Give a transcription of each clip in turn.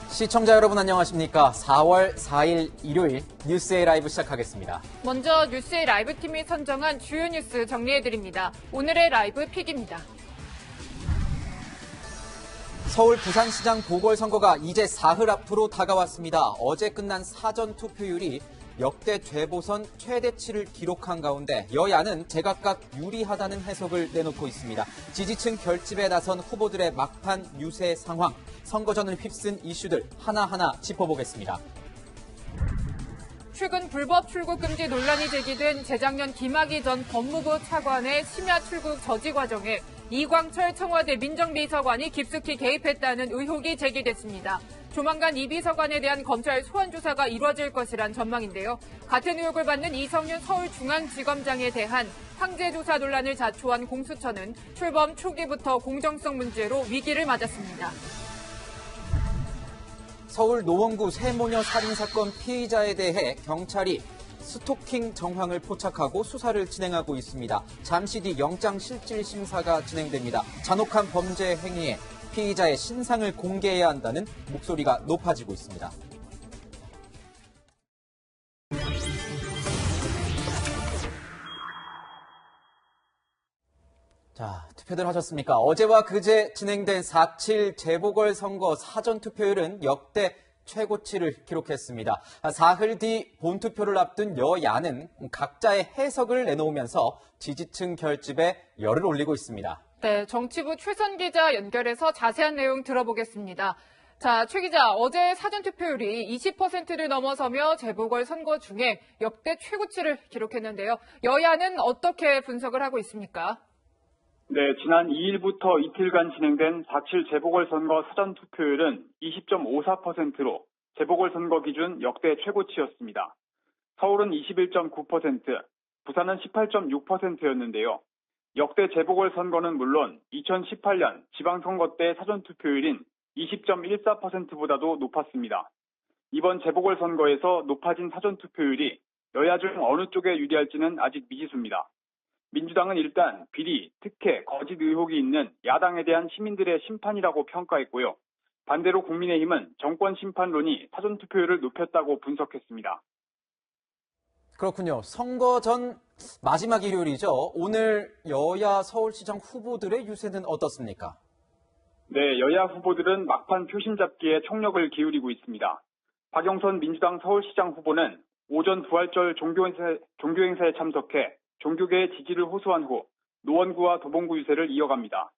시청자 여러분 안녕하십니까? 4월 4일 일요일 뉴스A 라이브 시작하겠습니다. 먼저 뉴스의 라이브 팀이 선정한 주요 뉴스 정리해드립니다. 오늘의 라이브 픽입니다. 서울 부산시장 보궐선거가 이제 사흘 앞으로 다가왔습니다. 어제 끝난 사전 투표율이 역대 재보선 최대치를 기록한 가운데 여야는 제각각 유리하다는 해석을 내놓고 있습니다. 지지층 결집에 나선 후보들의 막판 유세 상황, 선거전을 휩쓴 이슈들 하나하나 짚어보겠습니다. 최근 불법 출국 금지 논란이 제기된 재작년 김학의 전 법무부 차관의 심야 출국 저지 과정에 이광철 청와대 민정비서관이 깊숙이 개입했다는 의혹이 제기됐습니다. 조만간 이 비서관에 대한 검찰 소환 조사가 이루어질 것이란 전망인데요. 같은 의혹을 받는 이성윤 서울중앙지검장에 대한 황제 조사 논란을 자초한 공수처는 출범 초기부터 공정성 문제로 위기를 맞았습니다. 서울 노원구 세모녀 살인사건 피의자에 대해 경찰이 스토킹 정황을 포착하고 수사를 진행하고 있습니다. 잠시 뒤 영장실질심사가 진행됩니다. 잔혹한 범죄 행위에 피의자의 신상을 공개해야 한다는 목소리가 높아지고 있습니다. 자, 투표들 하셨습니까? 어제와 그제 진행된 4.7 재보궐선거 사전투표율은 역대 최고치를 기록했습니다. 사흘 뒤 본투표를 앞둔 여야는 각자의 해석을 내놓으면서 지지층 결집에 열을 올리고 있습니다. 네, 정치부 최선 기자 연결해서 자세한 내용 들어보겠습니다. 자, 최 기자, 어제 사전투표율이 20%를 넘어서며 재보궐선거 중에 역대 최고치를 기록했는데요. 여야는 어떻게 분석을 하고 있습니까? 네, 지난 2일부터 이틀간 진행된 4.7 재보궐선거 사전투표율은 20.54%로 재보궐선거 기준 역대 최고치였습니다. 서울은 21.9%, 부산은 18.6%였는데요. 역대 재보궐선거는 물론 2018년 지방선거 때 사전투표율인 20.14%보다도 높았습니다. 이번 재보궐선거에서 높아진 사전투표율이 여야 중 어느 쪽에 유리할지는 아직 미지수입니다. 민주당은 일단 비리, 특혜, 거짓 의혹이 있는 야당에 대한 시민들의 심판이라고 평가했고요. 반대로 국민의힘은 정권 심판론이 사전투표율을 높였다고 분석했습니다. 그렇군요. 선거 전 마지막 일요일이죠. 오늘 여야 서울시장 후보들의 유세는 어떻습니까? 네, 여야 후보들은 막판 표심 잡기에 총력을 기울이고 있습니다. 박영선 민주당 서울시장 후보는 오전 부활절 종교행사에 참석해 종교계의 지지를 호소한 후 노원구와 도봉구 유세를 이어갑니다.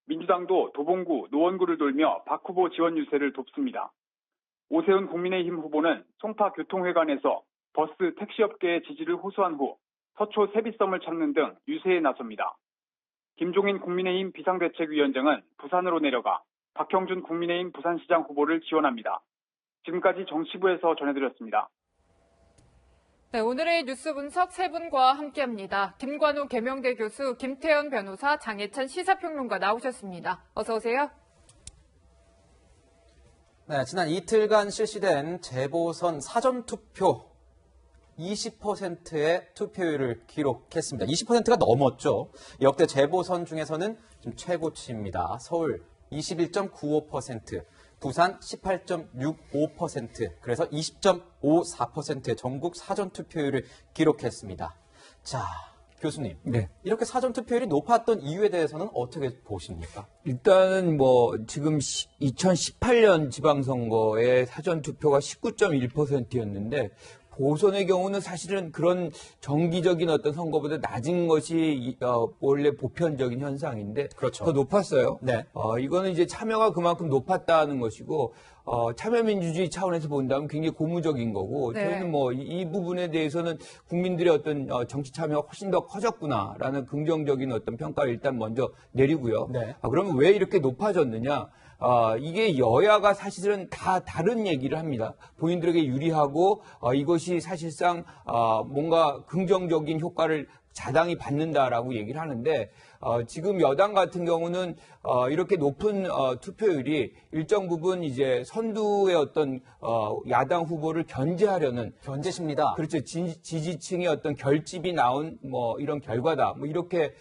민주당도 도봉구, 노원구를 돌며 박 후보 지원 유세를 돕습니다. 오세훈 국민의힘 후보는 송파 교통회관에서 버스, 택시업계의 지지를 호소한 후 서초 세빛섬을 찾는 등 유세에 나섭니다. 김종인 국민의힘 비상대책위원장은 부산으로 내려가 박형준 국민의힘 부산시장 후보를 지원합니다. 지금까지 정치부에서 전해드렸습니다. 네, 오늘의 뉴스 분석 세 분과 함께합니다. 김관우 계명대 교수, 김태현 변호사, 장혜찬 시사평론가 나오셨습니다. 어서 오세요. 네, 지난 이틀간 실시된 재보선 사전투표 20%의 투표율을 기록했습니다. 20%가 넘었죠. 역대 재보선 중에서는 좀 최고치입니다. 서울 21.95%, 부산 18.65%, 그래서 20.54%의 전국 사전투표율을 기록했습니다. 자, 교수님. 네. 이렇게 사전투표율이 높았던 이유에 대해서는 어떻게 보십니까? 일단은 지금 2018년 지방선거의 사전투표가 19.1%였는데, 보선의 경우는 사실은 그런 정기적인 어떤 선거보다 낮은 것이 원래 보편적인 현상인데 그렇죠. 더 높았어요. 네. 이거는 이제 참여가 그만큼 높았다는 것이고 참여민주주의 차원에서 본다면 굉장히 고무적인 거고 네. 저희는 이 부분에 대해서는 국민들의 어떤 정치 참여가 훨씬 더 커졌구나라는 긍정적인 어떤 평가를 일단 먼저 내리고요. 네. 그러면 왜 이렇게 높아졌느냐? 이게 여야가 사실은 다 다른 얘기를 합니다. 본인들에게 유리하고 이것이 사실상 뭔가 긍정적인 효과를 자당히 받는다라고 얘기를 하는데 지금 여당 같은 경우는 이렇게 높은 투표율이 일정 부분 이제 선두의 어떤 야당 후보를 견제하려는 견제십니다. 그렇죠. 지지층의 어떤 결집이 나온 이런 결과다. 이렇게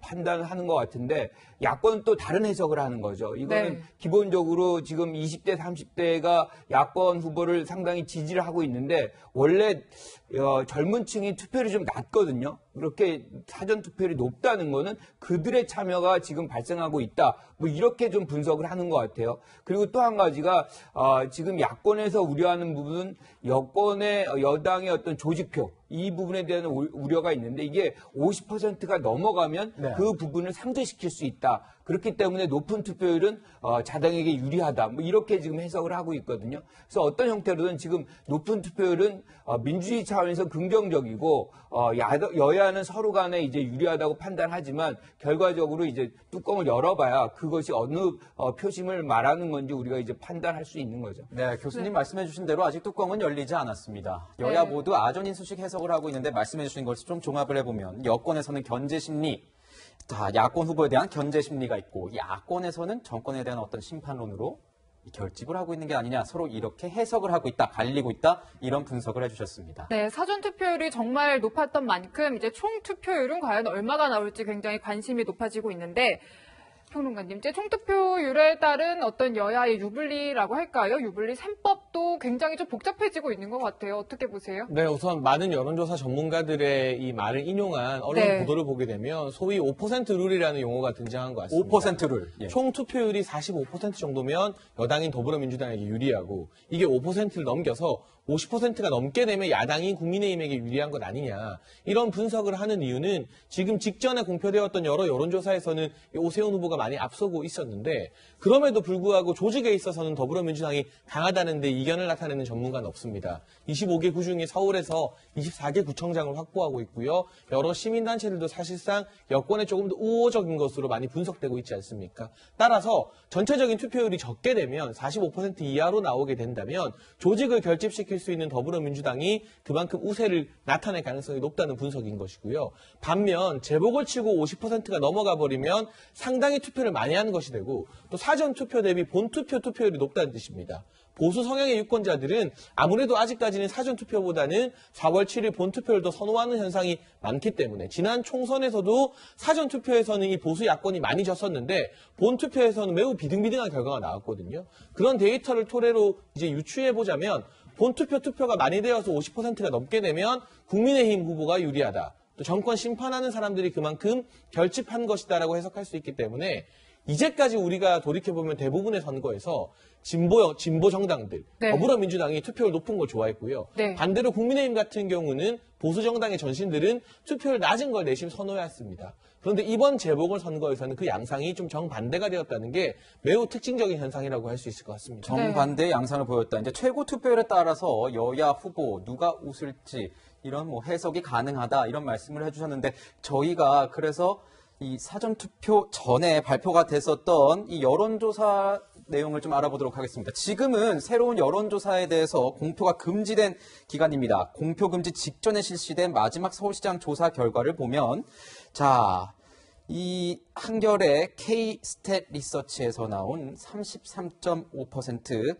판단을 하는 것 같은데 야권은 또 다른 해석을 하는 거죠. 이거는 네. 기본적으로 지금 20대, 30대가 야권 후보를 상당히 지지를 하고 있는데 원래 젊은 층이 투표율이 좀 낮거든요. 그렇게 사전 투표율이 높다는 거는 그들의 참여가 지금 발생하고 있다. 뭐 이렇게 좀 분석을 하는 것 같아요. 그리고 또 한 가지가 지금 야권에서 우려하는 부분은 여당의 어떤 조직표 이 부분에 대한 우려가 있는데 이게 50%가 넘어가면 네. 그 부분을 상쇄시킬 수 있다. 그렇기 때문에 높은 투표율은 자당에게 유리하다. 뭐 이렇게 지금 해석을 하고 있거든요. 그래서 어떤 형태로든 지금 높은 투표율은 민주주의 차원에서 긍정적이고 여야는 서로 간에 이제 유리하다고 판단하지만 결과적으로 이제 뚜껑을 열어봐야 그것이 어느 표심을 말하는 건지 우리가 이제 판단할 수 있는 거죠. 네, 교수님 말씀해 주신 대로 아직 뚜껑은 열리지 않았습니다. 여야 네. 모두 아전인수식 해석을 하고 있는데 말씀해 주신 것을 좀 종합을 해보면 여권에서는 견제 심리, 야권 후보에 대한 견제 심리가 있고 야권에서는 정권에 대한 어떤 심판론으로 결집을 하고 있는 게 아니냐 서로 이렇게 해석을 하고 있다, 갈리고 있다 이런 분석을 해주셨습니다. 네, 사전 투표율이 정말 높았던 만큼 이제 총 투표율은 과연 얼마가 나올지 굉장히 관심이 높아지고 있는데 평론가님, 이제 총투표율에 따른 어떤 여야의 유불리라고 할까요? 유불리 셈법도 굉장히 좀 복잡해지고 있는 것 같아요. 어떻게 보세요? 네, 우선 많은 여론조사 전문가들의 이 말을 인용한 언론 네. 보도를 보게 되면 소위 5% 룰이라는 용어가 등장한 것 같습니다. 5%를. 예. 총 투표율이 45% 정도면 여당인 더불어민주당에게 유리하고 이게 5%를 넘겨서 50%가 넘게 되면 야당인 국민의힘에게 유리한 것 아니냐. 이런 분석을 하는 이유는 지금 직전에 공표되었던 여러 여론조사에서는 오세훈 후보가 많이 앞서고 있었는데 그럼에도 불구하고 조직에 있어서는 더불어민주당이 강하다는 데 이견을 나타내는 전문가는 없습니다. 25개 구 중에 서울에서 24개 구청장을 확보하고 있고요. 여러 시민단체들도 사실상 여권에 조금 더 우호적인 것으로 많이 분석되고 있지 않습니까? 따라서 전체적인 투표율이 적게 되면 45% 이하로 나오게 된다면 조직을 결집시킬 수 있는 더불어민주당이 그만큼 우세를 나타낼 가능성이 높다는 분석인 것이고요. 반면 제복을 치고 50%가 넘어가 버리면 상당히 투표를 많이 하는 것이 되고 또 사전 투표 대비 본투표 투표율이 높다는 뜻입니다. 보수 성향의 유권자들은 아무래도 아직까지는 사전 투표보다는 4월 7일 본투표를 더 선호하는 현상이 많기 때문에 지난 총선에서도 사전 투표에서는 이 보수 야권이 많이 졌었는데 본투표에서는 매우 비등비등한 결과가 나왔거든요. 그런 데이터를 토대로 이제 유추해 보자면 본투표 투표가 많이 되어서 50%가 넘게 되면 국민의힘 후보가 유리하다. 또 정권 심판하는 사람들이 그만큼 결집한 것이다라고 해석할 수 있기 때문에 이제까지 우리가 돌이켜보면 대부분의 선거에서 진보 정당들, 네. 더불어민주당이 투표율 높은 걸 좋아했고요. 네. 반대로 국민의힘 같은 경우는 보수 정당의 전신들은 투표율 낮은 걸 내심 선호해왔습니다. 그런데 이번 재보궐선거에서는 그 양상이 좀 정반대가 되었다는 게 매우 특징적인 현상이라고 할 수 있을 것 같습니다. 정반대의 양상을 보였다. 이제 최고 투표율에 따라서 여야 후보 누가 웃을지 이런 뭐 해석이 가능하다 이런 말씀을 해주셨는데 저희가 그래서 이 사전 투표 전에 발표가 됐었던 이 여론조사 내용을 좀 알아보도록 하겠습니다. 지금은 새로운 여론조사에 대해서 공표가 금지된 기간입니다. 공표 금지 직전에 실시된 마지막 서울시장 조사 결과를 보면 자, 이 한겨레 K-스탯 리서치에서 나온 33.5%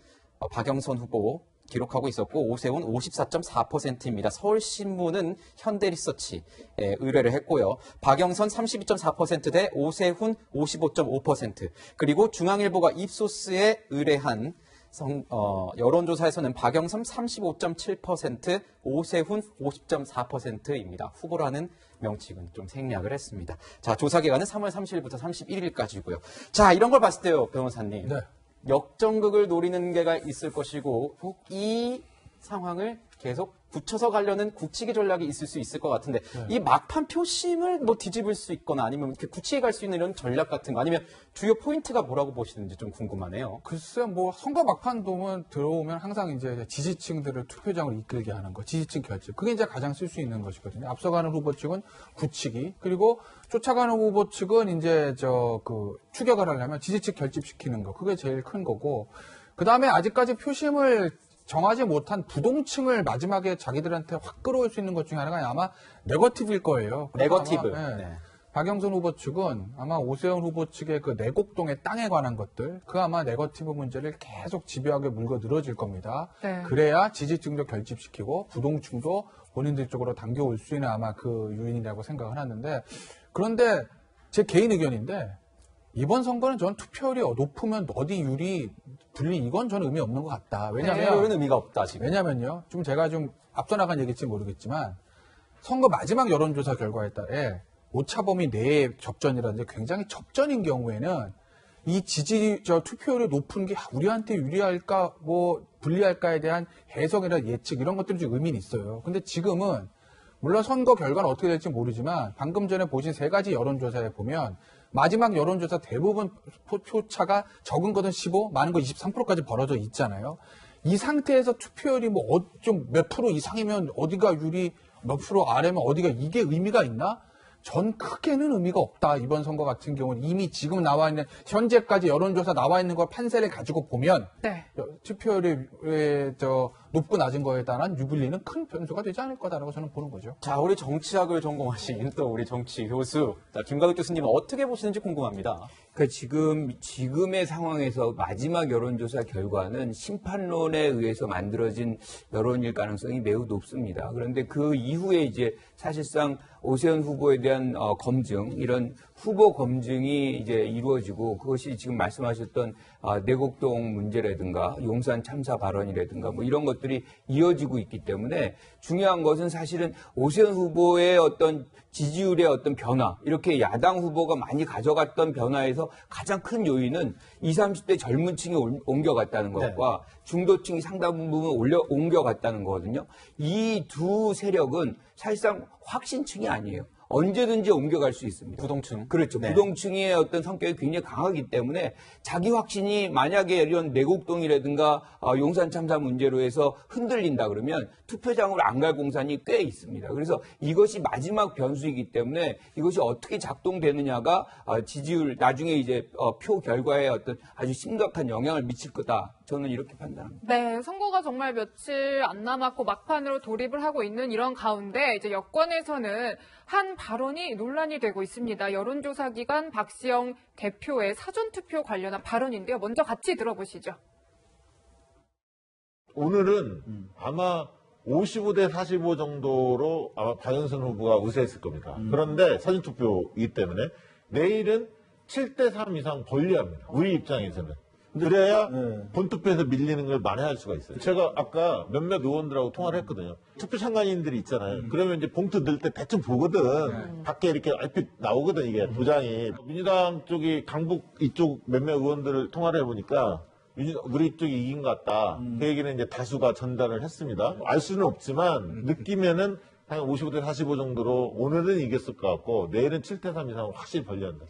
박영선 후보 기록하고 있었고 오세훈 54.4%입니다. 서울신문은 현대리서치에 의뢰를 했고요. 박영선 32.4% 대 오세훈 55.5% 그리고 중앙일보가 입소스에 의뢰한 여론조사에서는 박영선 35.7%, 오세훈 50.4%입니다. 후보라는 명칭은 좀 생략을 했습니다. 자, 조사 기간은 3월 30일부터 31일까지고요. 자, 이런 걸 봤을 때요, 변호사님. 네. 역전극을 노리는 게가 있을 것이고 이 상황을 계속 굳혀서 가려는 굳히기 전략이 있을 수 있을 것 같은데 이 막판 표심을 뭐 뒤집을 수 있거나 아니면 이렇게 굳히게 갈 수 있는 이런 전략 같은 거 아니면 주요 포인트가 뭐라고 보시는지 좀 궁금하네요. 글쎄, 뭐, 선거 막판 들어오면 항상 이제 지지층들을 투표장으로 이끌게 하는 거, 지지층 결집. 그게 이제 가장 쓸 수 있는 것이거든요. 앞서가는 후보 측은 굳히기, 그리고 쫓아가는 후보 측은 이제 추격을 하려면 지지층 결집시키는 거. 그게 제일 큰 거고. 그 다음에 아직까지 표심을 정하지 못한 부동층을 마지막에 자기들한테 확 끌어올 수 있는 것 중에 하나가 아마 네거티브일 거예요. 네거티브. 아마, 네. 박영선 후보 측은 아마 오세훈 후보 측의 그 내곡동의 땅에 관한 것들, 그 아마 네거티브 문제를 계속 집요하게 물고 늘어질 겁니다. 네. 그래야 지지층도 결집시키고 부동층도 본인들 쪽으로 당겨올 수 있는 아마 그 요인이라고 생각을 하는데, 그런데 제 개인 의견인데 이번 선거는 전 투표율이 높으면 어디 유리, 불리 이건 저는 의미 없는 것 같다. 투표율은 의미가 없다, 지금. 왜냐면요. 좀 제가 좀 앞서 나간 얘기일지 모르겠지만 선거 마지막 여론조사 결과에 따라 오차범위 내의 접전이라든지 굉장히 접전인 경우에는 이 투표율이 높은 게 우리한테 유리할까, 불리할까에 대한 해석이나 예측 이런 것들이 좀 의미는 있어요. 근데 지금은 물론 선거 결과는 어떻게 될지 모르지만 방금 전에 보신 세 가지 여론조사에 보면 마지막 여론조사 대부분 표차가 적은 것은 15, 많은 거 23%까지 벌어져 있잖아요. 이 상태에서 투표율이 좀 몇 프로 이상이면 어디가 유리, 몇 프로 아래면 어디가 이게 의미가 있나? 전 크게는 의미가 없다. 이번 선거 같은 경우는 이미 지금 나와 있는 현재까지 여론조사 나와 있는 걸 판세를 가지고 보면 네. 투표율이 높고 낮은 거에 따른 유불리는 큰 변수가 되지 않을 거다라고 저는 보는 거죠. 자, 우리 정치학을 전공하신 또 우리 정치 교수, 자, 김가득 교수님은 어떻게 보시는지 궁금합니다. 지금의 상황에서 마지막 여론조사 결과는 심판론에 의해서 만들어진 여론일 가능성이 매우 높습니다. 그런데 그 이후에 이제 사실상 오세훈 후보에 대한 검증, 이런 후보 검증이 이제 이루어지고 그것이 지금 말씀하셨던 내곡동 문제라든가 용산 참사 발언이라든가 이런 것들이 이어지고 있기 때문에 중요한 것은 사실은 오세훈 후보의 어떤 지지율의 어떤 변화, 이렇게 야당 후보가 많이 가져갔던 변화에서 가장 큰 요인은 20, 30대 젊은 층이 옮겨갔다는 것과 중도층이 상당 부분 옮겨갔다는 거거든요. 이 두 세력은 사실상 확신층이 아니에요. 언제든지 옮겨갈 수 있습니다. 부동층. 그렇죠. 네. 부동층의 어떤 성격이 굉장히 강하기 때문에 자기 확신이 만약에 이런 내곡동이라든가 용산 참사 문제로 해서 흔들린다 그러면 투표장으로 안 갈 공산이 꽤 있습니다. 그래서 이것이 마지막 변수이기 때문에 이것이 어떻게 작동되느냐가 지지율, 나중에 이제 표 결과에 어떤 아주 심각한 영향을 미칠 거다. 저는 이렇게 판단합니다. 네, 선거가 정말 며칠 안 남았고 막판으로 돌입을 하고 있는 이런 가운데 이제 여권에서는 한 발언이 논란이 되고 있습니다. 여론조사 기관 박시영 대표의 사전투표 관련한 발언인데요. 먼저 같이 들어보시죠. 오늘은 아마 55대 45 정도로 아마 박영선 후보가 우세했을 겁니다. 그런데 사전투표이기 때문에 내일은 7대 3 이상 벌리합니다. 우리 입장에서는. 그래야 본투표에서 밀리는 걸 만회할 수가 있어요. 제가 아까 몇몇 의원들하고 통화를 했거든요. 투표 참관인들이 있잖아요. 그러면 이제 봉투 넣을 때 대충 보거든. 밖에 이렇게 얼핏 나오거든, 이게 도장이. 민주당 쪽이 강북 이쪽 몇몇 의원들을 통화를 해보니까 우리 쪽이 이긴 것 같다. 그 얘기는 이제 다수가 전달을 했습니다. 알 수는 없지만 느끼면은 한 55대 45 정도로 오늘은 이겼을 것 같고 내일은 7대 3 이상 확실히 벌려한다.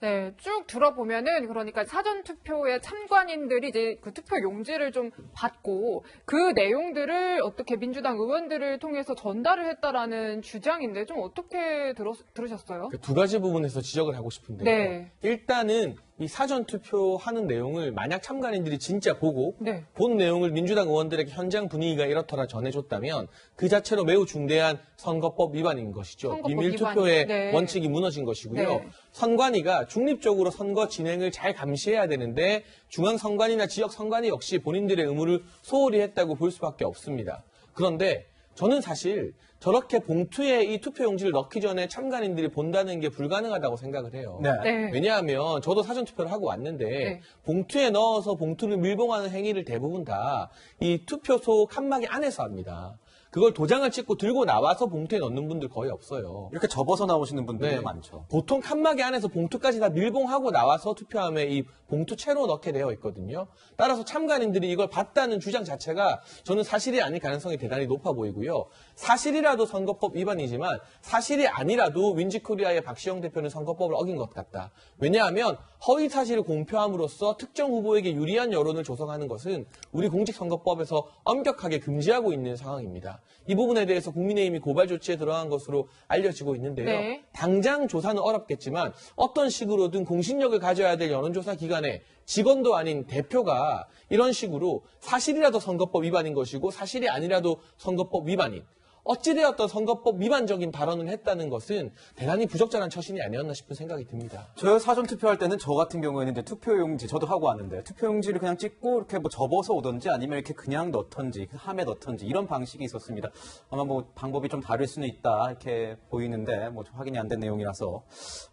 네, 쭉 들어보면은 그러니까 사전투표에 참관인들이 이제 그 투표 용지를 좀 받고 그 내용들을 어떻게 민주당 의원들을 통해서 전달을 했다라는 주장인데 좀 어떻게 들으셨어요? 두 가지 부분에서 지적을 하고 싶은데요. 네. 일단은 이 사전투표하는 내용을 만약 참관인들이 진짜 보고 네. 본 내용을 민주당 의원들에게 현장 분위기가 이렇더라 전해줬다면 그 자체로 매우 중대한 선거법 위반인 것이죠. 선거법 비밀투표의 네. 원칙이 무너진 것이고요. 네. 선관위가 중립적으로 선거 진행을 잘 감시해야 되는데 중앙선관위나 지역선관위 역시 본인들의 의무를 소홀히 했다고 볼 수밖에 없습니다. 그런데 저는 사실 저렇게 봉투에 이 투표용지를 넣기 전에 참관인들이 본다는 게 불가능하다고 생각을 해요. 네. 왜냐하면 저도 사전투표를 하고 왔는데 네. 봉투에 넣어서 봉투를 밀봉하는 행위를 대부분 다 이 투표소 칸막이 안에서 합니다. 그걸 도장을 찍고 들고 나와서 봉투에 넣는 분들 거의 없어요. 이렇게 접어서 나오시는 분들이 네. 많죠. 보통 칸막이 안에서 봉투까지 다 밀봉하고 나와서 투표함에 이 봉투 채로 넣게 되어 있거든요. 따라서 참관인들이 이걸 봤다는 주장 자체가 저는 사실이 아닐 가능성이 대단히 높아 보이고요. 사실이라도 선거법 위반이지만 사실이 아니라도 윈지코리아의 박시영 대표는 선거법을 어긴 것 같다. 왜냐하면 허위 사실을 공표함으로써 특정 후보에게 유리한 여론을 조성하는 것은 우리 공직선거법에서 엄격하게 금지하고 있는 상황입니다. 이 부분에 대해서 국민의힘이 고발 조치에 들어간 것으로 알려지고 있는데요. 네. 당장 조사는 어렵겠지만 어떤 식으로든 공신력을 가져야 될 여론조사 기관의 직원도 아닌 대표가 이런 식으로 사실이라도 선거법 위반인 것이고 사실이 아니라도 선거법 위반인 어찌되었던 선거법 위반적인 발언을 했다는 것은 대단히 부적절한 처신이 아니었나 싶은 생각이 듭니다. 저요 사전 투표할 때는 저 같은 경우에는 이제 투표용지 저도 하고 왔는데 투표용지를 그냥 찍고 이렇게 뭐 접어서 오든지 아니면 이렇게 그냥 넣던지 함에 넣던지 이런 방식이 있었습니다. 아마 뭐 방법이 좀 다를 수는 있다 이렇게 보이는데 뭐 좀 확인이 안 된 내용이라서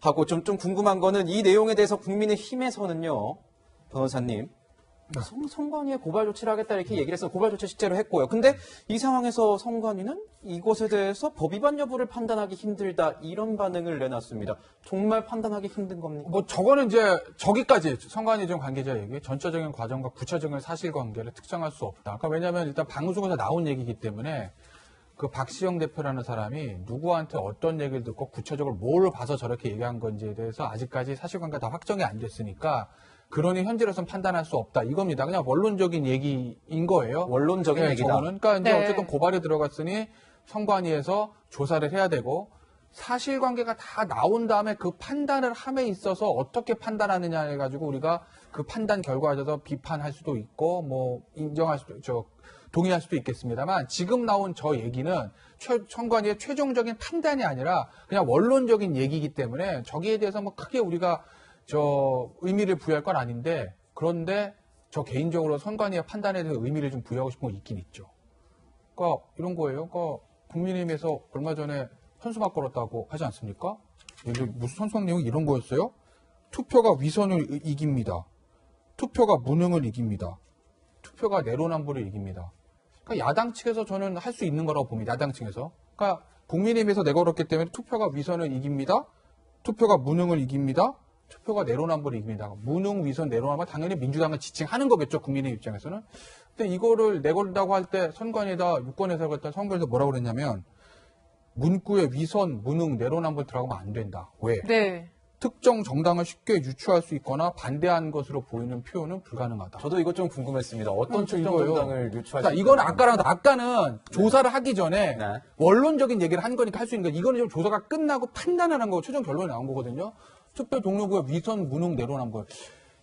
하고 좀 궁금한 거는 이 내용에 대해서 국민의힘에서는요 변호사님. 선관위에 고발 조치를 하겠다 이렇게 얘기를 해서 고발 조치 실제로 했고요. 근데 이 상황에서 선관위는 이것에 대해서 법 위반 여부를 판단하기 힘들다 이런 반응을 내놨습니다. 정말 판단하기 힘든 겁니까? 뭐 저거는 이제 저기까지 선관위 좀 관계자 얘기, 전체적인 과정과 구체적인 사실관계를 특정할 수 없다. 그러니까 왜냐하면 일단 방송에서 나온 얘기이기 때문에 그 박시영 대표라는 사람이 누구한테 어떤 얘기를 듣고 구체적으로 뭘 봐서 저렇게 얘기한 건지에 대해서 아직까지 사실관계가 다 확정이 안 됐으니까 그러니 현재로서는 판단할 수 없다. 이겁니다. 그냥 원론적인 얘기인 거예요. 원론적인 얘기다. 저거는. 그러니까 이제 네. 어쨌든 고발이 들어갔으니 선관위에서 조사를 해야 되고 사실관계가 다 나온 다음에 그 판단을 함에 있어서 어떻게 판단하느냐 해가지고 우리가 그 판단 결과에 대해서 비판할 수도 있고 뭐 인정할 수도 동의할 수도 있겠습니다만 지금 나온 저 얘기는 선관위의 최종적인 판단이 아니라 그냥 원론적인 얘기이기 때문에 저기에 대해서 뭐 크게 우리가 의미를 부여할 건 아닌데 그런데 저 개인적으로 선관위의 판단에 대해서 의미를 좀 부여하고 싶은 건 있긴 있죠. 그러니까 이런 거예요. 그러니까 국민의힘에서 얼마 전에 현수막 걸었다고 하지 않습니까? 무슨 현수막 내용이 이런 거였어요? 투표가 위선을 이깁니다. 투표가 무능을 이깁니다. 투표가 내로남불을 이깁니다. 그러니까 야당 측에서 저는 할 수 있는 거라고 봅니다. 야당 측에서. 그러니까 국민의힘에서 내걸었기 때문에 투표가 위선을 이깁니다. 투표가 무능을 이깁니다. 투표가 내로남불을 이깁니다. 무능, 위선, 내로남불 당연히 민주당을 지칭하는 거겠죠. 국민의 입장에서는. 근데 이거를 내걸다고 할 때 선관위에다 유권해서 그랬다 선관위에서 뭐라고 그랬냐면 문구에 위선, 무능, 내로남불 들어가면 안 된다. 왜? 네. 특정 정당을 쉽게 유추할 수 있거나 반대하는 것으로 보이는 표현은 불가능하다. 저도 이것 좀 궁금했습니다. 어떤 저 특정 이거요. 정당을 유추할 자, 수 이건 있을까요? 아까는 조사를 하기 전에 네. 원론적인 얘기를 한 거니까 할 수 있는 거. 이거는 좀 조사가 끝나고 판단하는 거고 최종 결론이 나온 거거든요. 투표 동료구의 위선, 무능, 내로남불.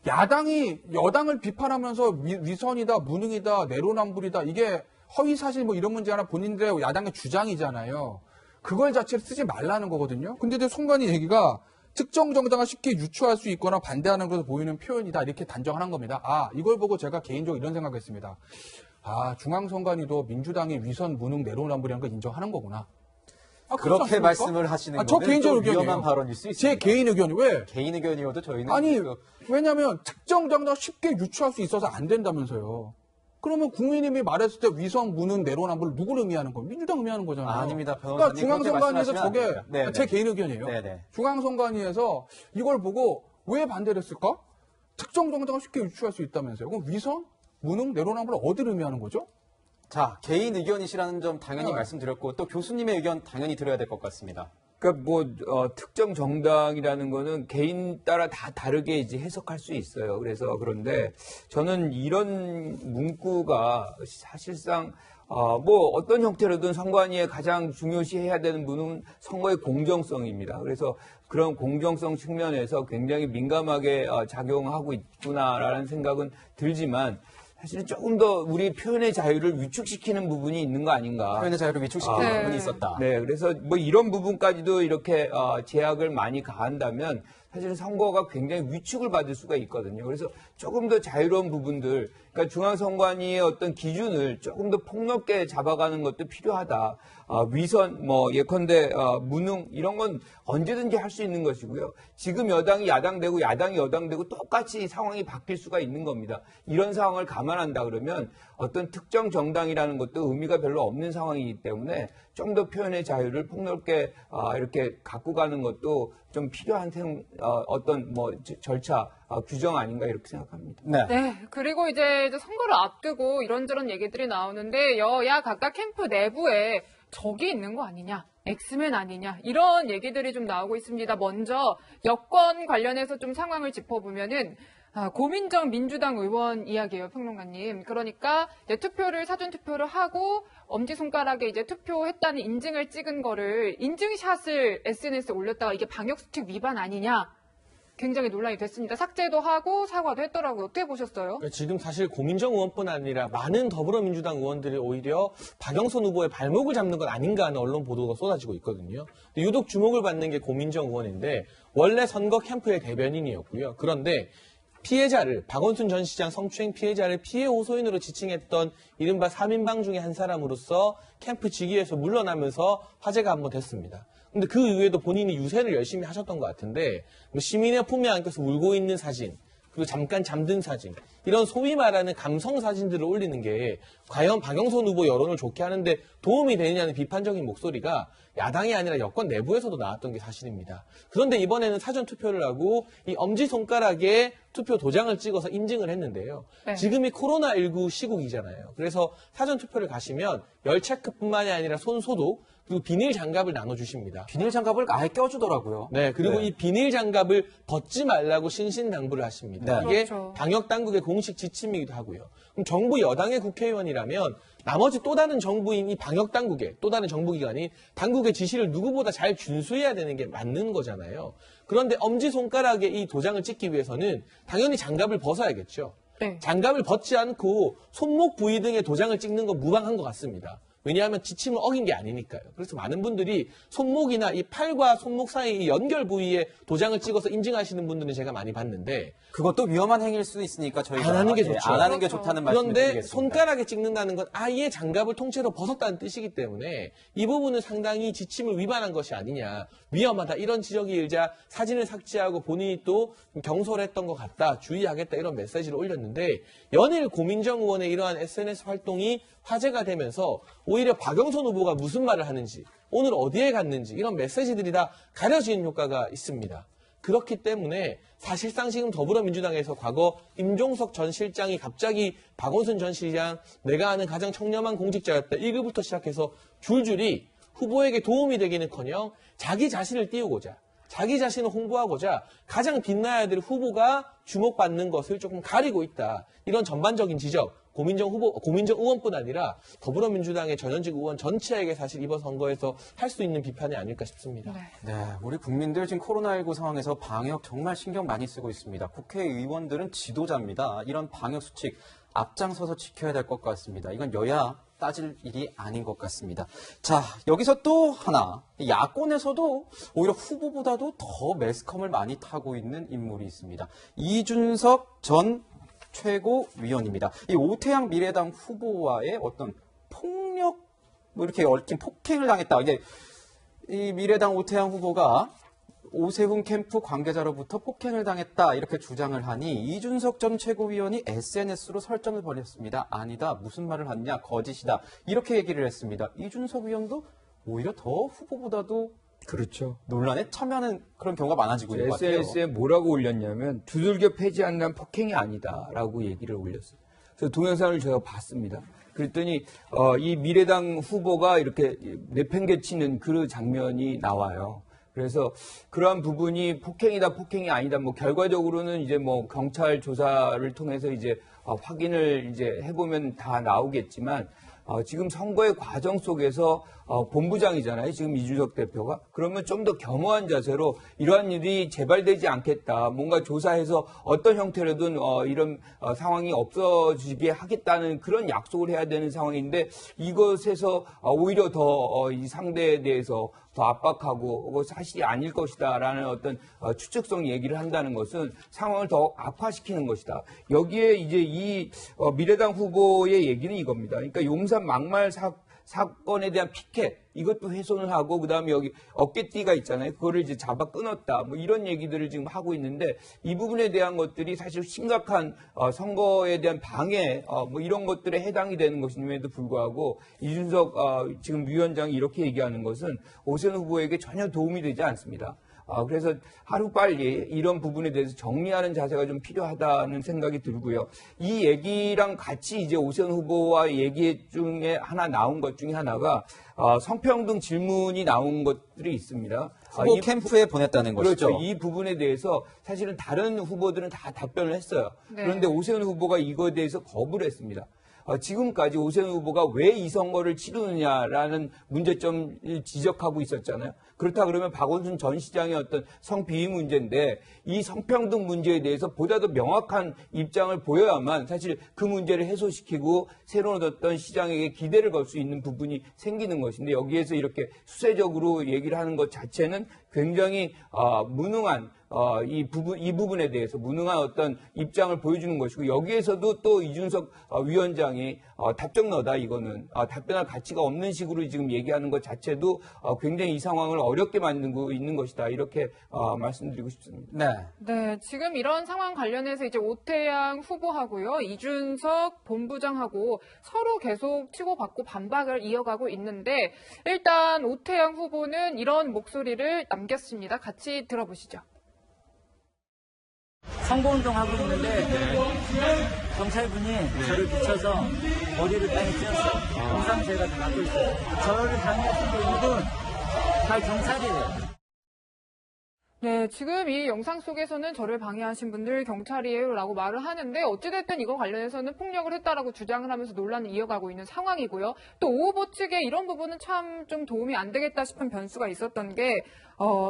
야당이 여당을 비판하면서 위선이다, 무능이다, 내로남불이다. 이게 허위사실 뭐 이런 문제 하나 본인들의 야당의 주장이잖아요. 그걸 자체를 쓰지 말라는 거거든요. 근데 이제 선관위 얘기가 특정 정당을 쉽게 유추할 수 있거나 반대하는 것으로 보이는 표현이다. 이렇게 단정하는 겁니다. 아, 이걸 보고 제가 개인적으로 이런 생각했습니다. 아, 중앙선관위도 민주당의 위선, 무능, 내로남불이라는 걸 인정하는 거구나. 아, 그렇지 그렇게 않습니까? 말씀을 하시는 저 거는 개인적 좀 위험한 의견이에요. 발언일 수 있습니다. 제 개인 의견이 왜? 개인 의견이어도 저희는 아니, 그 왜냐면 특정 정당 쉽게 유추할 수 있어서 안 된다면서요. 그러면 국민의힘이 말했을 때 위선, 무능, 내로남불 누구를 의미하는 거예요? 민주당 의미하는 거잖아요. 아닙니다, 그러니까 변호사님. 중앙선관위에서 그렇게 저게 말씀하시면 안 됩니다. 제 개인 의견이에요. 네네. 중앙선관위에서 이걸 보고 왜 반대를 했을까? 특정 정당을 쉽게 유추할 수 있다면서요. 그럼 위선, 무능, 내로남불을 어디를 의미하는 거죠? 자, 개인 의견이시라는 점 당연히 네. 말씀드렸고 또 교수님의 의견 당연히 들어야 될 것 같습니다. 그러니까 특정 정당이라는 거는 개인 따라 다 다르게 이제 해석할 수 있어요. 그래서 그런데 저는 이런 문구가 사실상 어떤 형태로든 선관위에 가장 중요시해야 되는 부분은 선거의 공정성입니다. 그래서 그런 공정성 측면에서 굉장히 민감하게 작용하고 있구나라는 생각은 들지만 사실은 조금 더 우리 표현의 자유를 위축시키는 부분이 있는 거 아닌가. 표현의 자유를 위축시키는 네. 부분이 있었다. 네, 그래서 뭐 이런 부분까지도 이렇게 제약을 많이 가한다면 사실은 선거가 굉장히 위축을 받을 수가 있거든요. 그래서 조금 더 자유로운 부분들, 그러니까 중앙선관위의 어떤 기준을 조금 더 폭넓게 잡아가는 것도 필요하다. 위선, 예컨대 무능 이런 건 언제든지 할 수 있는 것이고요. 지금 여당이 야당되고 야당이 여당되고 똑같이 상황이 바뀔 수가 있는 겁니다. 이런 상황을 감안한다 그러면 어떤 특정 정당이라는 것도 의미가 별로 없는 상황이기 때문에 좀 더 표현의 자유를 폭넓게 이렇게 갖고 가는 것도 좀 필요한 절차, 규정 아닌가 이렇게 생각합니다. 네. 네. 그리고 이제 선거를 앞두고 이런저런 얘기들이 나오는데 여야 각각 캠프 내부에 적이 있는 거 아니냐, 엑스맨 아니냐 이런 얘기들이 좀 나오고 있습니다. 먼저 여권 관련해서 좀 상황을 짚어보면은 고민정 민주당 의원 이야기예요, 평론가님. 그러니까 이제 사전 투표를 하고 엄지손가락에 이제 투표했다는 인증을 찍은 거를 인증샷을 SNS에 올렸다가 이게 방역수칙 위반 아니냐 굉장히 논란이 됐습니다. 삭제도 하고 사과도 했더라고요. 어떻게 보셨어요? 지금 사실 고민정 의원뿐 아니라 많은 더불어민주당 의원들이 오히려 박영선 후보의 발목을 잡는 것 아닌가 하는 언론 보도가 쏟아지고 있거든요. 유독 주목을 받는 게 고민정 의원인데 원래 선거 캠프의 대변인이었고요. 그런데 피해자를, 박원순 전 시장 성추행 피해자를 피해 호소인으로 지칭했던 이른바 3인방 중에 한 사람으로서 캠프 직위에서 물러나면서 화제가 한번 됐습니다. 근데 그 이후에도 본인이 유세를 열심히 하셨던 것 같은데 뭐 시민의 품에 안겨서 울고 있는 사진, 그리고 잠깐 잠든 사진, 이런 소위 말하는 감성 사진들을 올리는 게 과연 박영선 후보 여론을 좋게 하는데 도움이 되느냐는 비판적인 목소리가 야당이 아니라 여권 내부에서도 나왔던 게 사실입니다. 그런데 이번에는 사전투표를 하고 이 엄지손가락에 투표 도장을 찍어서 인증을 했는데요. 네. 지금이 코로나19 시국이잖아요. 그래서 사전투표를 가시면 열 체크뿐만이 아니라 손 소독, 그리고 비닐 장갑을 나눠주십니다. 비닐 장갑을 아예 껴주더라고요. 네, 그리고 네. 이 비닐 장갑을 벗지 말라고 신신당부를 하십니다. 네. 이게 그렇죠. 방역당국의 공식 지침이기도 하고요. 그럼 정부 여당의 국회의원이라면 나머지 또 다른 정부인 이 방역당국의, 또 다른 정부기관이 당국의 지시를 누구보다 잘 준수해야 되는 게 맞는 거잖아요. 그런데 엄지손가락에 이 도장을 찍기 위해서는 당연히 장갑을 벗어야겠죠. 네. 장갑을 벗지 않고 손목 부위 등에 도장을 찍는 건 무방한 것 같습니다. 왜냐하면 지침을 어긴 게 아니니까요. 그래서 많은 분들이 손목이나 이 팔과 손목 사이 이 연결 부위에 도장을 찍어서 인증하시는 분들은 제가 많이 봤는데 그것도 위험한 행위일 수도 있으니까 저희가 안 하는 게 예, 좋죠. 안 하는 게 그렇죠. 좋다는 말씀을 그런데 드리겠습니다. 손가락에 찍는다는 건 아예 장갑을 통째로 벗었다는 뜻이기 때문에 이 부분은 상당히 지침을 위반한 것이 아니냐, 위험하다 이런 지적이 일자 사진을 삭제하고 본인이 또 경솔했던 것 같다, 주의하겠다 이런 메시지를 올렸는데 연일 고민정 의원의 이러한 SNS 활동이 화제가 되면서 오히려 박영선 후보가 무슨 말을 하는지, 오늘 어디에 갔는지 이런 메시지들이 다 가려지는 효과가 있습니다. 그렇기 때문에 사실상 지금 더불어민주당에서 과거 임종석 전 실장이 갑자기 박원순 전 시장 내가 아는 가장 청렴한 공직자였다 1급부터 시작해서 줄줄이 후보에게 도움이 되기는커녕 자기 자신을 띄우고자, 자기 자신을 홍보하고자 가장 빛나야 될 후보가 주목받는 것을 조금 가리고 있다. 이런 전반적인 지적, 고민정 의원뿐 아니라 더불어민주당의 전현직 의원 전체에게 사실 이번 선거에서 할 수 있는 비판이 아닐까 싶습니다. 네. 네, 우리 국민들 지금 코로나19 상황에서 방역 정말 신경 많이 쓰고 있습니다. 국회의원들은 지도자입니다. 이런 방역 수칙 앞장서서 지켜야 될 것 같습니다. 이건 여야 따질 일이 아닌 것 같습니다. 자, 여기서 또 하나, 야권에서도 오히려 후보보다도 더 매스컴을 많이 타고 있는 인물이 있습니다. 이준석 전 최고위원입니다. 이 오태양 미래당 후보와의 어떤 폭력, 뭐 이렇게 얽힌 폭행을 당했다. 이제 이 미래당 오태양 후보가 오세훈 캠프 관계자로부터 폭행을 당했다 이렇게 주장을 하니 이준석 전 최고위원이 SNS로 설전을 벌였습니다. 아니다, 무슨 말을 하느냐, 거짓이다 이렇게 얘기를 했습니다. 이준석 의원도 오히려 더 후보보다도 그렇죠. 논란에 참여하는 그런 경우가 많아지고 있는 것 같아요. SNS에 뭐라고 올렸냐면 두들겨 패지한다는 폭행이 아니다라고 얘기를 올렸어요. 그래서 동영상을 제가 봤습니다. 그랬더니 이 미래당 후보가 이렇게 내팽개치는 그 장면이 나와요. 그래서 그러한 부분이 폭행이다, 폭행이 아니다. 뭐 결과적으로는 이제 뭐 경찰 조사를 통해서 이제 확인을 이제 해보면 다 나오겠지만 지금 선거의 과정 속에서 본부장이잖아요. 지금 이준석 대표가. 그러면 좀 더 겸허한 자세로 이러한 일이 재발되지 않겠다. 뭔가 조사해서 어떤 형태로든 이런 상황이 없어지게 하겠다는 그런 약속을 해야 되는 상황인데 이것에서 오히려 더 이 상대에 대해서 더 압박하고 사실이 아닐 것이다라는 어떤 추측성 얘기를 한다는 것은 상황을 더 악화시키는 것이다. 여기에 이제 이 미래당 후보의 얘기는 이겁니다. 그러니까 용산 막말 사건에 대한 피켓 이것도 훼손을 하고 그다음에 여기 어깨띠가 있잖아요. 그거를 이제 잡아 끊었다. 뭐 이런 얘기들을 지금 하고 있는데 이 부분에 대한 것들이 사실 심각한 선거에 대한 방해 뭐 이런 것들에 해당이 되는 것임에도 불구하고 이준석 지금 위원장이 이렇게 얘기하는 것은 오세훈 후보에게 전혀 도움이 되지 않습니다. 그래서 하루빨리 이런 부분에 대해서 정리하는 자세가 좀 필요하다는 생각이 들고요. 이 얘기랑 같이 이제 오세훈 후보와 얘기 중에 하나 나온 것 중에 하나가 성평등 질문이 나온 것들이 있습니다. 후보 캠프에 보냈다는 것이죠. 그렇죠. 이 부분에 대해서 사실은 다른 후보들은 다 답변을 했어요. 네. 그런데 오세훈 후보가 이거에 대해서 거부를 했습니다. 지금까지 오세훈 후보가 왜 이 선거를 치르느냐라는 문제점을 지적하고 있었잖아요. 그렇다 그러면 박원순 전 시장의 어떤 성비위 문제인데 이 성평등 문제에 대해서 보다 더 명확한 입장을 보여야만 사실 그 문제를 해소시키고 새로운 어떤 시장에게 기대를 걸 수 있는 부분이 생기는 것인데 여기에서 이렇게 수세적으로 얘기를 하는 것 자체는 굉장히 무능한 이 부분에 대해서 무능한 어떤 입장을 보여주는 것이고 여기에서도 또 이준석 위원장이 답정너다 이거는 답변할 가치가 없는 식으로 지금 얘기하는 것 자체도 굉장히 이 상황을 어렵게 만들고 있는 것이다 이렇게 말씀드리고 싶습니다. 네. 네, 지금 이런 상황 관련해서 이제 오태양 후보하고요, 이준석 본부장하고 서로 계속 치고받고 반박을 이어가고 있는데 일단 오태양 후보는 이런 목소리를 남겼습니다. 같이 들어보시죠. 선거운동하고 있는데 경찰분이 저를 비춰서 머리를 땅에 찧었어요. 평상시에가 다 갖고 있어요. 저를 방해하신 분은 다 경찰이에요. 네, 지금 이 영상 속에서는 저를 방해하신 분들 경찰이에요 라고 말을 하는데 어찌됐든 이거 관련해서는 폭력을 했다라고 주장을 하면서 논란을 이어가고 있는 상황이고요. 또 오 후보 측에 이런 부분은 참 좀 도움이 안 되겠다 싶은 변수가 있었던 게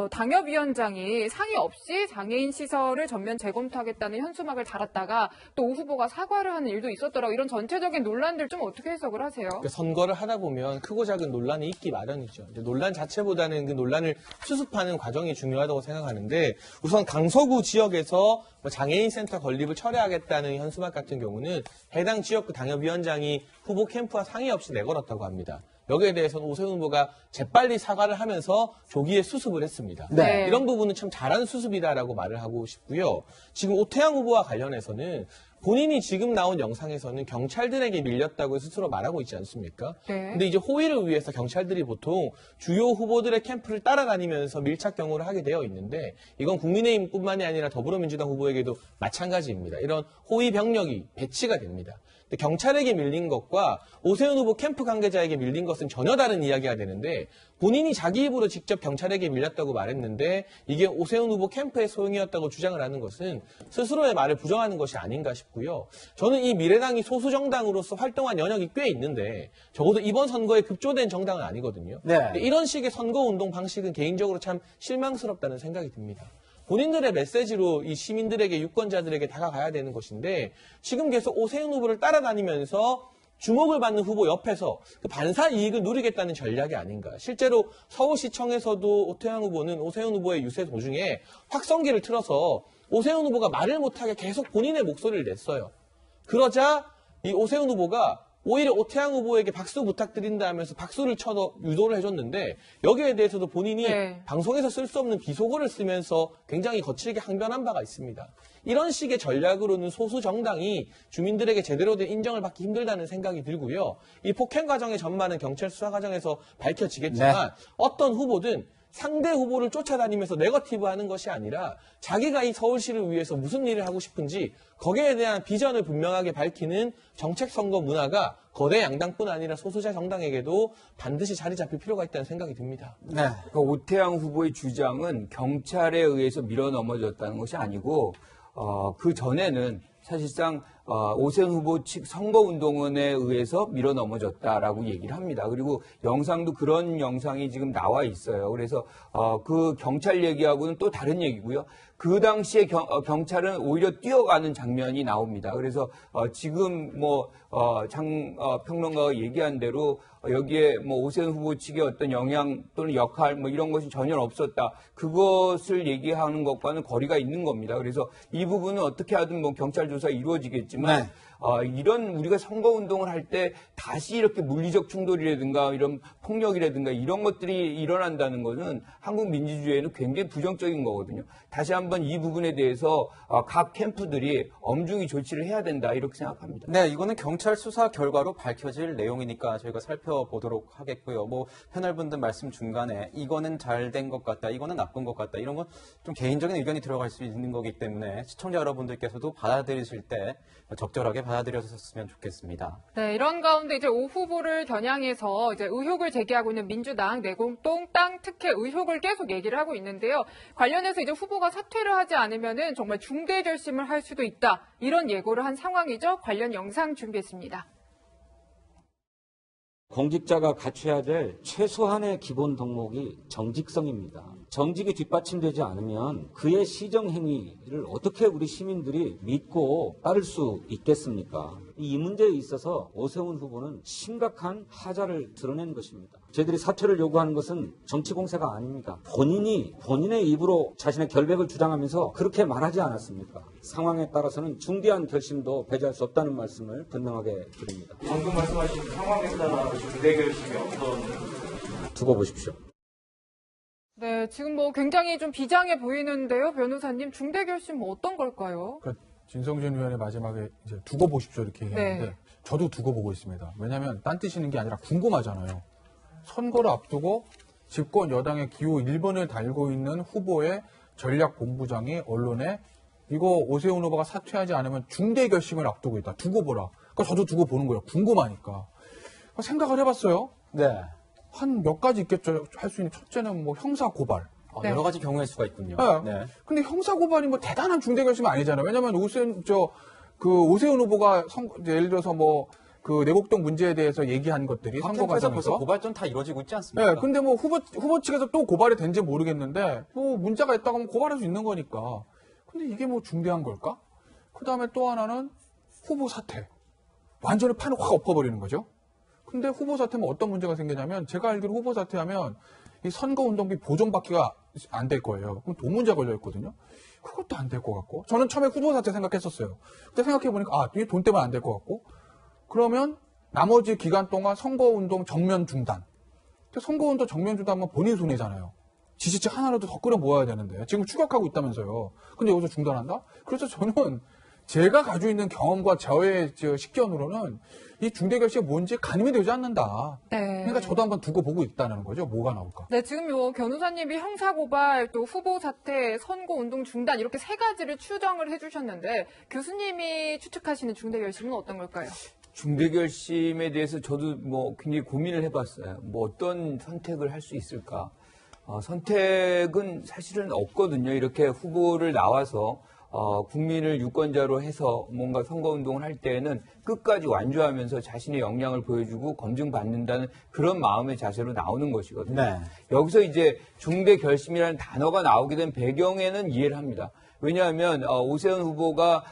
당협위원장이 상의 없이 장애인 시설을 전면 재검토하겠다는 현수막을 달았다가 또 오 후보가 사과를 하는 일도 있었더라고요. 이런 전체적인 논란들 좀 어떻게 해석을 하세요? 선거를 하다 보면 크고 작은 논란이 있기 마련이죠. 논란 자체보다는 그 논란을 수습하는 과정이 중요하다고 생각하는데 우선 강서구 지역에서 장애인 센터 건립을 철회하겠다는 현수막 같은 경우는 해당 지역구 당협위원장이 후보 캠프와 상의 없이 내걸었다고 합니다. 여기에 대해서는 오세훈 후보가 재빨리 사과를 하면서 조기에 수습을 했습니다. 네. 이런 부분은 참 잘한 수습이다라고 말을 하고 싶고요. 지금 오태양 후보와 관련해서는 본인이 지금 나온 영상에서는 경찰들에게 밀렸다고 스스로 말하고 있지 않습니까? 네. 근데 이제 호의를 위해서 경찰들이 보통 주요 후보들의 캠프를 따라다니면서 밀착 경호를 하게 되어 있는데 이건 국민의힘뿐만이 아니라 더불어민주당 후보에게도 마찬가지입니다. 이런 호의 병력이 배치가 됩니다. 근데 경찰에게 밀린 것과 오세훈 후보 캠프 관계자에게 밀린 것은 전혀 다른 이야기가 되는데 본인이 자기 입으로 직접 경찰에게 밀렸다고 말했는데 이게 오세훈 후보 캠프의 소용이었다고 주장을 하는 것은 스스로의 말을 부정하는 것이 아닌가 싶고요. 저는 이 미래당이 소수 정당으로서 활동한 연역이 꽤 있는데 적어도 이번 선거에 급조된 정당은 아니거든요. 네. 근데 이런 식의 선거운동 방식은 개인적으로 참 실망스럽다는 생각이 듭니다. 본인들의 메시지로 이 시민들에게 유권자들에게 다가가야 되는 것인데 지금 계속 오세훈 후보를 따라다니면서 주목을 받는 후보 옆에서 그 반사 이익을 누리겠다는 전략이 아닌가. 실제로 서울시청에서도 오태양 후보는 오세훈 후보의 유세 도중에 확성기를 틀어서 오세훈 후보가 말을 못하게 계속 본인의 목소리를 냈어요. 그러자 이 오세훈 후보가 오히려 오태양 후보에게 박수 부탁드린다 하면서 박수를 쳐서 유도를 해줬는데 여기에 대해서도 본인이 네. 방송에서 쓸 수 없는 비속어를 쓰면서 굉장히 거칠게 항변한 바가 있습니다. 이런 식의 전략으로는 소수 정당이 주민들에게 제대로 된 인정을 받기 힘들다는 생각이 들고요. 이 폭행 과정의 전말은 경찰 수사 과정에서 밝혀지겠지만 어떤 후보든 상대 후보를 쫓아다니면서 네거티브하는 것이 아니라 자기가 이 서울시를 위해서 무슨 일을 하고 싶은지 거기에 대한 비전을 분명하게 밝히는 정책 선거 문화가 거대 양당뿐 아니라 소수자 정당에게도 반드시 자리 잡힐 필요가 있다는 생각이 듭니다. 네. 그 오태양 후보의 주장은 경찰에 의해서 밀어 넘어졌다는 것이 아니고 그 전에는 사실상 오세훈 후보 측 선거운동원에 의해서 밀어 넘어졌다라고 얘기를 합니다. 그리고 영상도 그런 영상이 지금 나와 있어요. 그래서 그 경찰 얘기하고는 또 다른 얘기고요. 그 당시에 경찰은 오히려 뛰어가는 장면이 나옵니다. 그래서 지금 장 평론가가 얘기한 대로 여기에 오세훈 후보 측의 어떤 영향 또는 역할 이런 것이 전혀 없었다. 그것을 얘기하는 것과는 거리가 있는 겁니다. 그래서 이 부분은 어떻게 하든 경찰 조사 이루어지겠지만 이런 우리가 선거운동을 할 때 다시 이렇게 물리적 충돌이라든가 이런 폭력이라든가 이런 것들이 일어난다는 것은 한국 민주주의에는 굉장히 부정적인 거거든요. 다시 한번 이 부분에 대해서 각 캠프들이 엄중히 조치를 해야 된다 이렇게 생각합니다. 네, 이거는 경찰 수사 결과로 밝혀질 내용이니까 저희가 살펴보도록 하겠고요. 패널분들 말씀 중간에 이거는 잘 된 것 같다, 이거는 나쁜 것 같다, 이런 건 좀 개인적인 의견이 들어갈 수 있는 거기 때문에 시청자 여러분들께서도 받아들이실 때 적절하게 받아들여졌으면 좋겠습니다. 네, 이런 가운데 이제 오 후보를 겨냥해서 이제 의혹을 제기하고 있는 민주당 내공동 땅 특혜 의혹을 계속 얘기를 하고 있는데요. 관련해서 이제 후보가 사퇴를 하지 않으면은 정말 중대 결심을 할 수도 있다. 이런 예고를 한 상황이죠. 관련 영상 준비했습니다. 공직자가 갖춰야 될 최소한의 기본 덕목이 정직성입니다. 정직이 뒷받침되지 않으면 그의 시정행위를 어떻게 우리 시민들이 믿고 따를 수 있겠습니까? 이 문제에 있어서 오세훈 후보는 심각한 하자를 드러낸 것입니다. 저희들이 사퇴를 요구하는 것은 정치 공세가 아닙니다. 본인의 입으로 자신의 결백을 주장하면서 그렇게 말하지 않았습니까? 상황에 따라서는 중대한 결심도 배제할 수 없다는 말씀을 분명하게 드립니다. 방금 말씀하신 상황에 따라 중대 결심이 어떤 두고 보십시오. 네, 지금 뭐 굉장히 좀 비장해 보이는데요, 변호사님. 중대 결심 뭐 어떤 걸까요? 그러니까 진성준 의원의 마지막에 이제 두고 보십시오 이렇게 얘기했는데 네. 저도 두고 보고 있습니다. 왜냐하면 딴 뜻이는 게 아니라 궁금하잖아요. 선거를 앞두고 집권 여당의 기호 1번을 달고 있는 후보의 전략본부장이 언론에 이거 오세훈 후보가 사퇴하지 않으면 중대 결심을 앞두고 있다. 두고 보라. 그러니까 저도 두고 보는 거예요. 궁금하니까. 생각을 해봤어요. 네. 한 몇 가지 있겠죠. 할 수 있는 첫째는 뭐 형사 고발. 네. 여러 가지 경우일 수가 있군요. 네. 근데 형사 고발이 뭐 대단한 중대 결심은 아니잖아요. 왜냐면 오세훈 후보가 예를 들어서 뭐 그 내곡동 문제에 대해서 얘기한 것들이 선거 과정에서 과정에서 벌써 고발전 다 이루어지고 있지 않습니까? 네, 근데 뭐 후보 측에서 또 고발이 된지 모르겠는데 뭐 문제가 있다고 하면 고발할 수 있는 거니까. 근데 이게 뭐 중대한 걸까? 그 다음에 또 하나는 후보 사퇴. 완전히 판을 확 엎어버리는 거죠. 근데 후보 사퇴면 어떤 문제가 생기냐면 제가 알기로 후보 사퇴하면 이 선거운동비 보존받기가 안 될 거예요. 그럼 돈 문제 걸려 있거든요. 그것도 안 될 것 같고. 저는 처음에 후보 사퇴 생각했었어요. 근데 생각해보니까 이게 돈 때문에 안 될 것 같고. 그러면 나머지 기간 동안 선거운동 정면 중단. 근데 선거운동 정면 중단하면 본인 손해잖아요. 지지층 하나라도 더 끌어 모아야 되는데 지금 추격하고 있다면서요. 근데 여기서 중단한다? 그래서 저는 제가 가지고 있는 경험과 저의 식견으로는 이 중대 결심이 뭔지 가늠이 되지 않는다. 네. 그러니까 저도 한번 두고 보고 있다는 거죠. 뭐가 나올까? 네, 지금 요 변호사님이 형사고발, 또 후보 사퇴, 선거운동 중단 이렇게 세 가지를 추정을 해주셨는데 교수님이 추측하시는 중대 결심은 어떤 걸까요? 중대 결심에 대해서 저도 뭐 굉장히 고민을 해봤어요. 뭐 어떤 선택을 할 수 있을까? 선택은 사실은 없거든요. 이렇게 후보를 나와서 국민을 유권자로 해서 뭔가 선거운동을 할 때에는 끝까지 완주하면서 자신의 역량을 보여주고 검증받는다는 그런 마음의 자세로 나오는 것이거든요. 네. 여기서 이제 중대 결심이라는 단어가 나오게 된 배경에는 이해를 합니다. 왜냐하면 오세훈 후보가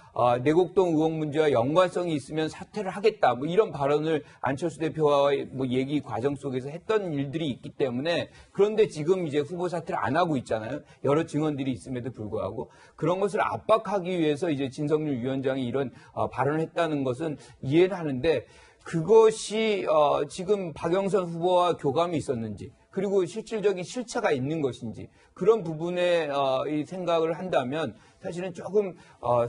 내곡동 의혹 문제와 연관성이 있으면 사퇴를 하겠다 뭐 이런 발언을 안철수 대표와의 뭐 얘기 과정 속에서 했던 일들이 있기 때문에 그런데 지금 이제 후보 사퇴를 안 하고 있잖아요. 여러 증언들이 있음에도 불구하고 그런 것을 압박하기 위해서 이제 진성률 위원장이 이런 발언을 했다는 것은 이해를 하는데 그것이 지금 박영선 후보와 교감이 있었는지 그리고 실질적인 실체가 있는 것인지 그런 부분에 이 생각을 한다면 사실은 조금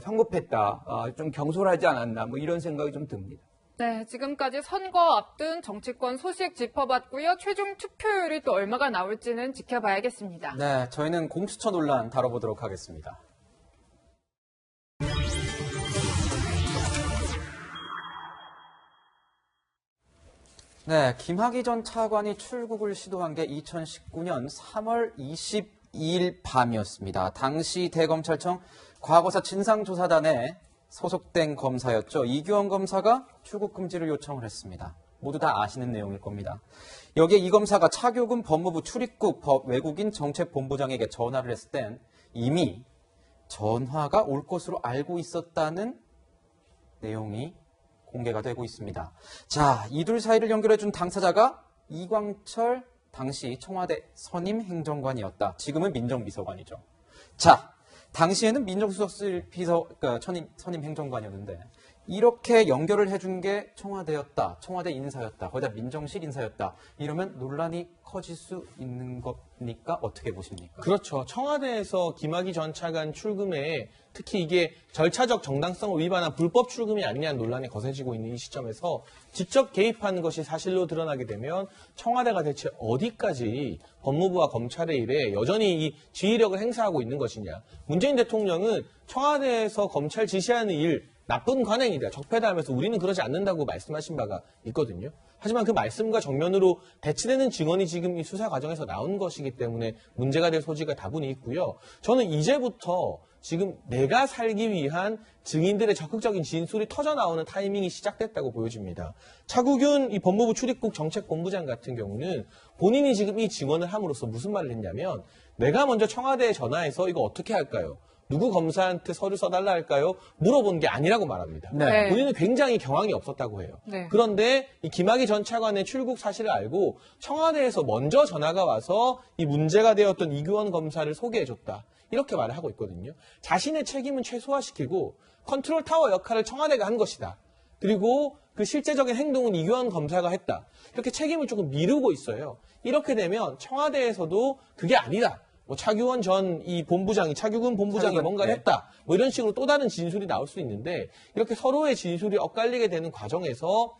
성급했다, 좀 경솔하지 않았나 뭐 이런 생각이 좀 듭니다. 네, 지금까지 선거 앞둔 정치권 소식 짚어봤고요. 최종 투표율이 또 얼마가 나올지는 지켜봐야겠습니다. 네, 저희는 공수처 논란 다뤄보도록 하겠습니다. 네, 김학의 전 차관이 출국을 시도한 게 2019년 3월 22일 밤이었습니다. 당시 대검찰청 과거사 진상조사단에 소속된 검사였죠. 이규원 검사가 출국 금지를 요청을 했습니다. 모두 다 아시는 내용일 겁니다. 여기에 이 검사가 차교근 법무부 출입국 외국인 정책본부장에게 전화를 했을 땐 이미 전화가 올 것으로 알고 있었다는 내용이 공개가 되고 있습니다. 자, 이 둘 사이를 연결해준 당사자가 이광철 당시 청와대 선임 행정관이었다. 지금은 민정비서관이죠. 자, 당시에는 민정수석실 선임 행정관이었는데 이렇게 연결을 해준 게 청와대였다. 청와대 인사였다. 거기다 민정실 인사였다. 이러면 논란이 커질 수 있는 겁니까? 어떻게 보십니까? 그렇죠. 청와대에서 김학의 전 차관 출금에 특히 이게 절차적 정당성을 위반한 불법 출금이 아니냐는 논란이 거세지고 있는 이 시점에서 직접 개입하는 것이 사실로 드러나게 되면 청와대가 대체 어디까지 법무부와 검찰의 일에 여전히 이 지휘력을 행사하고 있는 것이냐. 문재인 대통령은 청와대에서 검찰 지시하는 일 나쁜 관행이다, 적폐다 하면서 우리는 그러지 않는다고 말씀하신 바가 있거든요. 하지만 그 말씀과 정면으로 대치되는 증언이 지금 이 수사 과정에서 나온 것이기 때문에 문제가 될 소지가 다분히 있고요. 저는 이제부터 지금 내가 살기 위한 증인들의 적극적인 진술이 터져나오는 타이밍이 시작됐다고 보여집니다. 차국윤 이 법무부 출입국 정책본부장 같은 경우는 본인이 지금 이 증언을 함으로써 무슨 말을 했냐면, 내가 먼저 청와대에 전화해서 이거 어떻게 할까요? 누구 검사한테 서류 써달라 할까요? 물어본 게 아니라고 말합니다. 네. 본인은 굉장히 경황이 없었다고 해요. 네. 그런데 이 김학의 전 차관의 출국 사실을 알고 청와대에서 먼저 전화가 와서 이 문제가 되었던 이규원 검사를 소개해줬다. 이렇게 말을 하고 있거든요. 자신의 책임은 최소화시키고 컨트롤 타워 역할을 청와대가 한 것이다. 그리고 그 실제적인 행동은 이규원 검사가 했다. 이렇게 책임을 조금 미루고 있어요. 이렇게 되면 청와대에서도 그게 아니다. 뭐 차규근 본부장이 뭔가를 했다. 뭐 이런 식으로 또 다른 진술이 나올 수 있는데, 이렇게 서로의 진술이 엇갈리게 되는 과정에서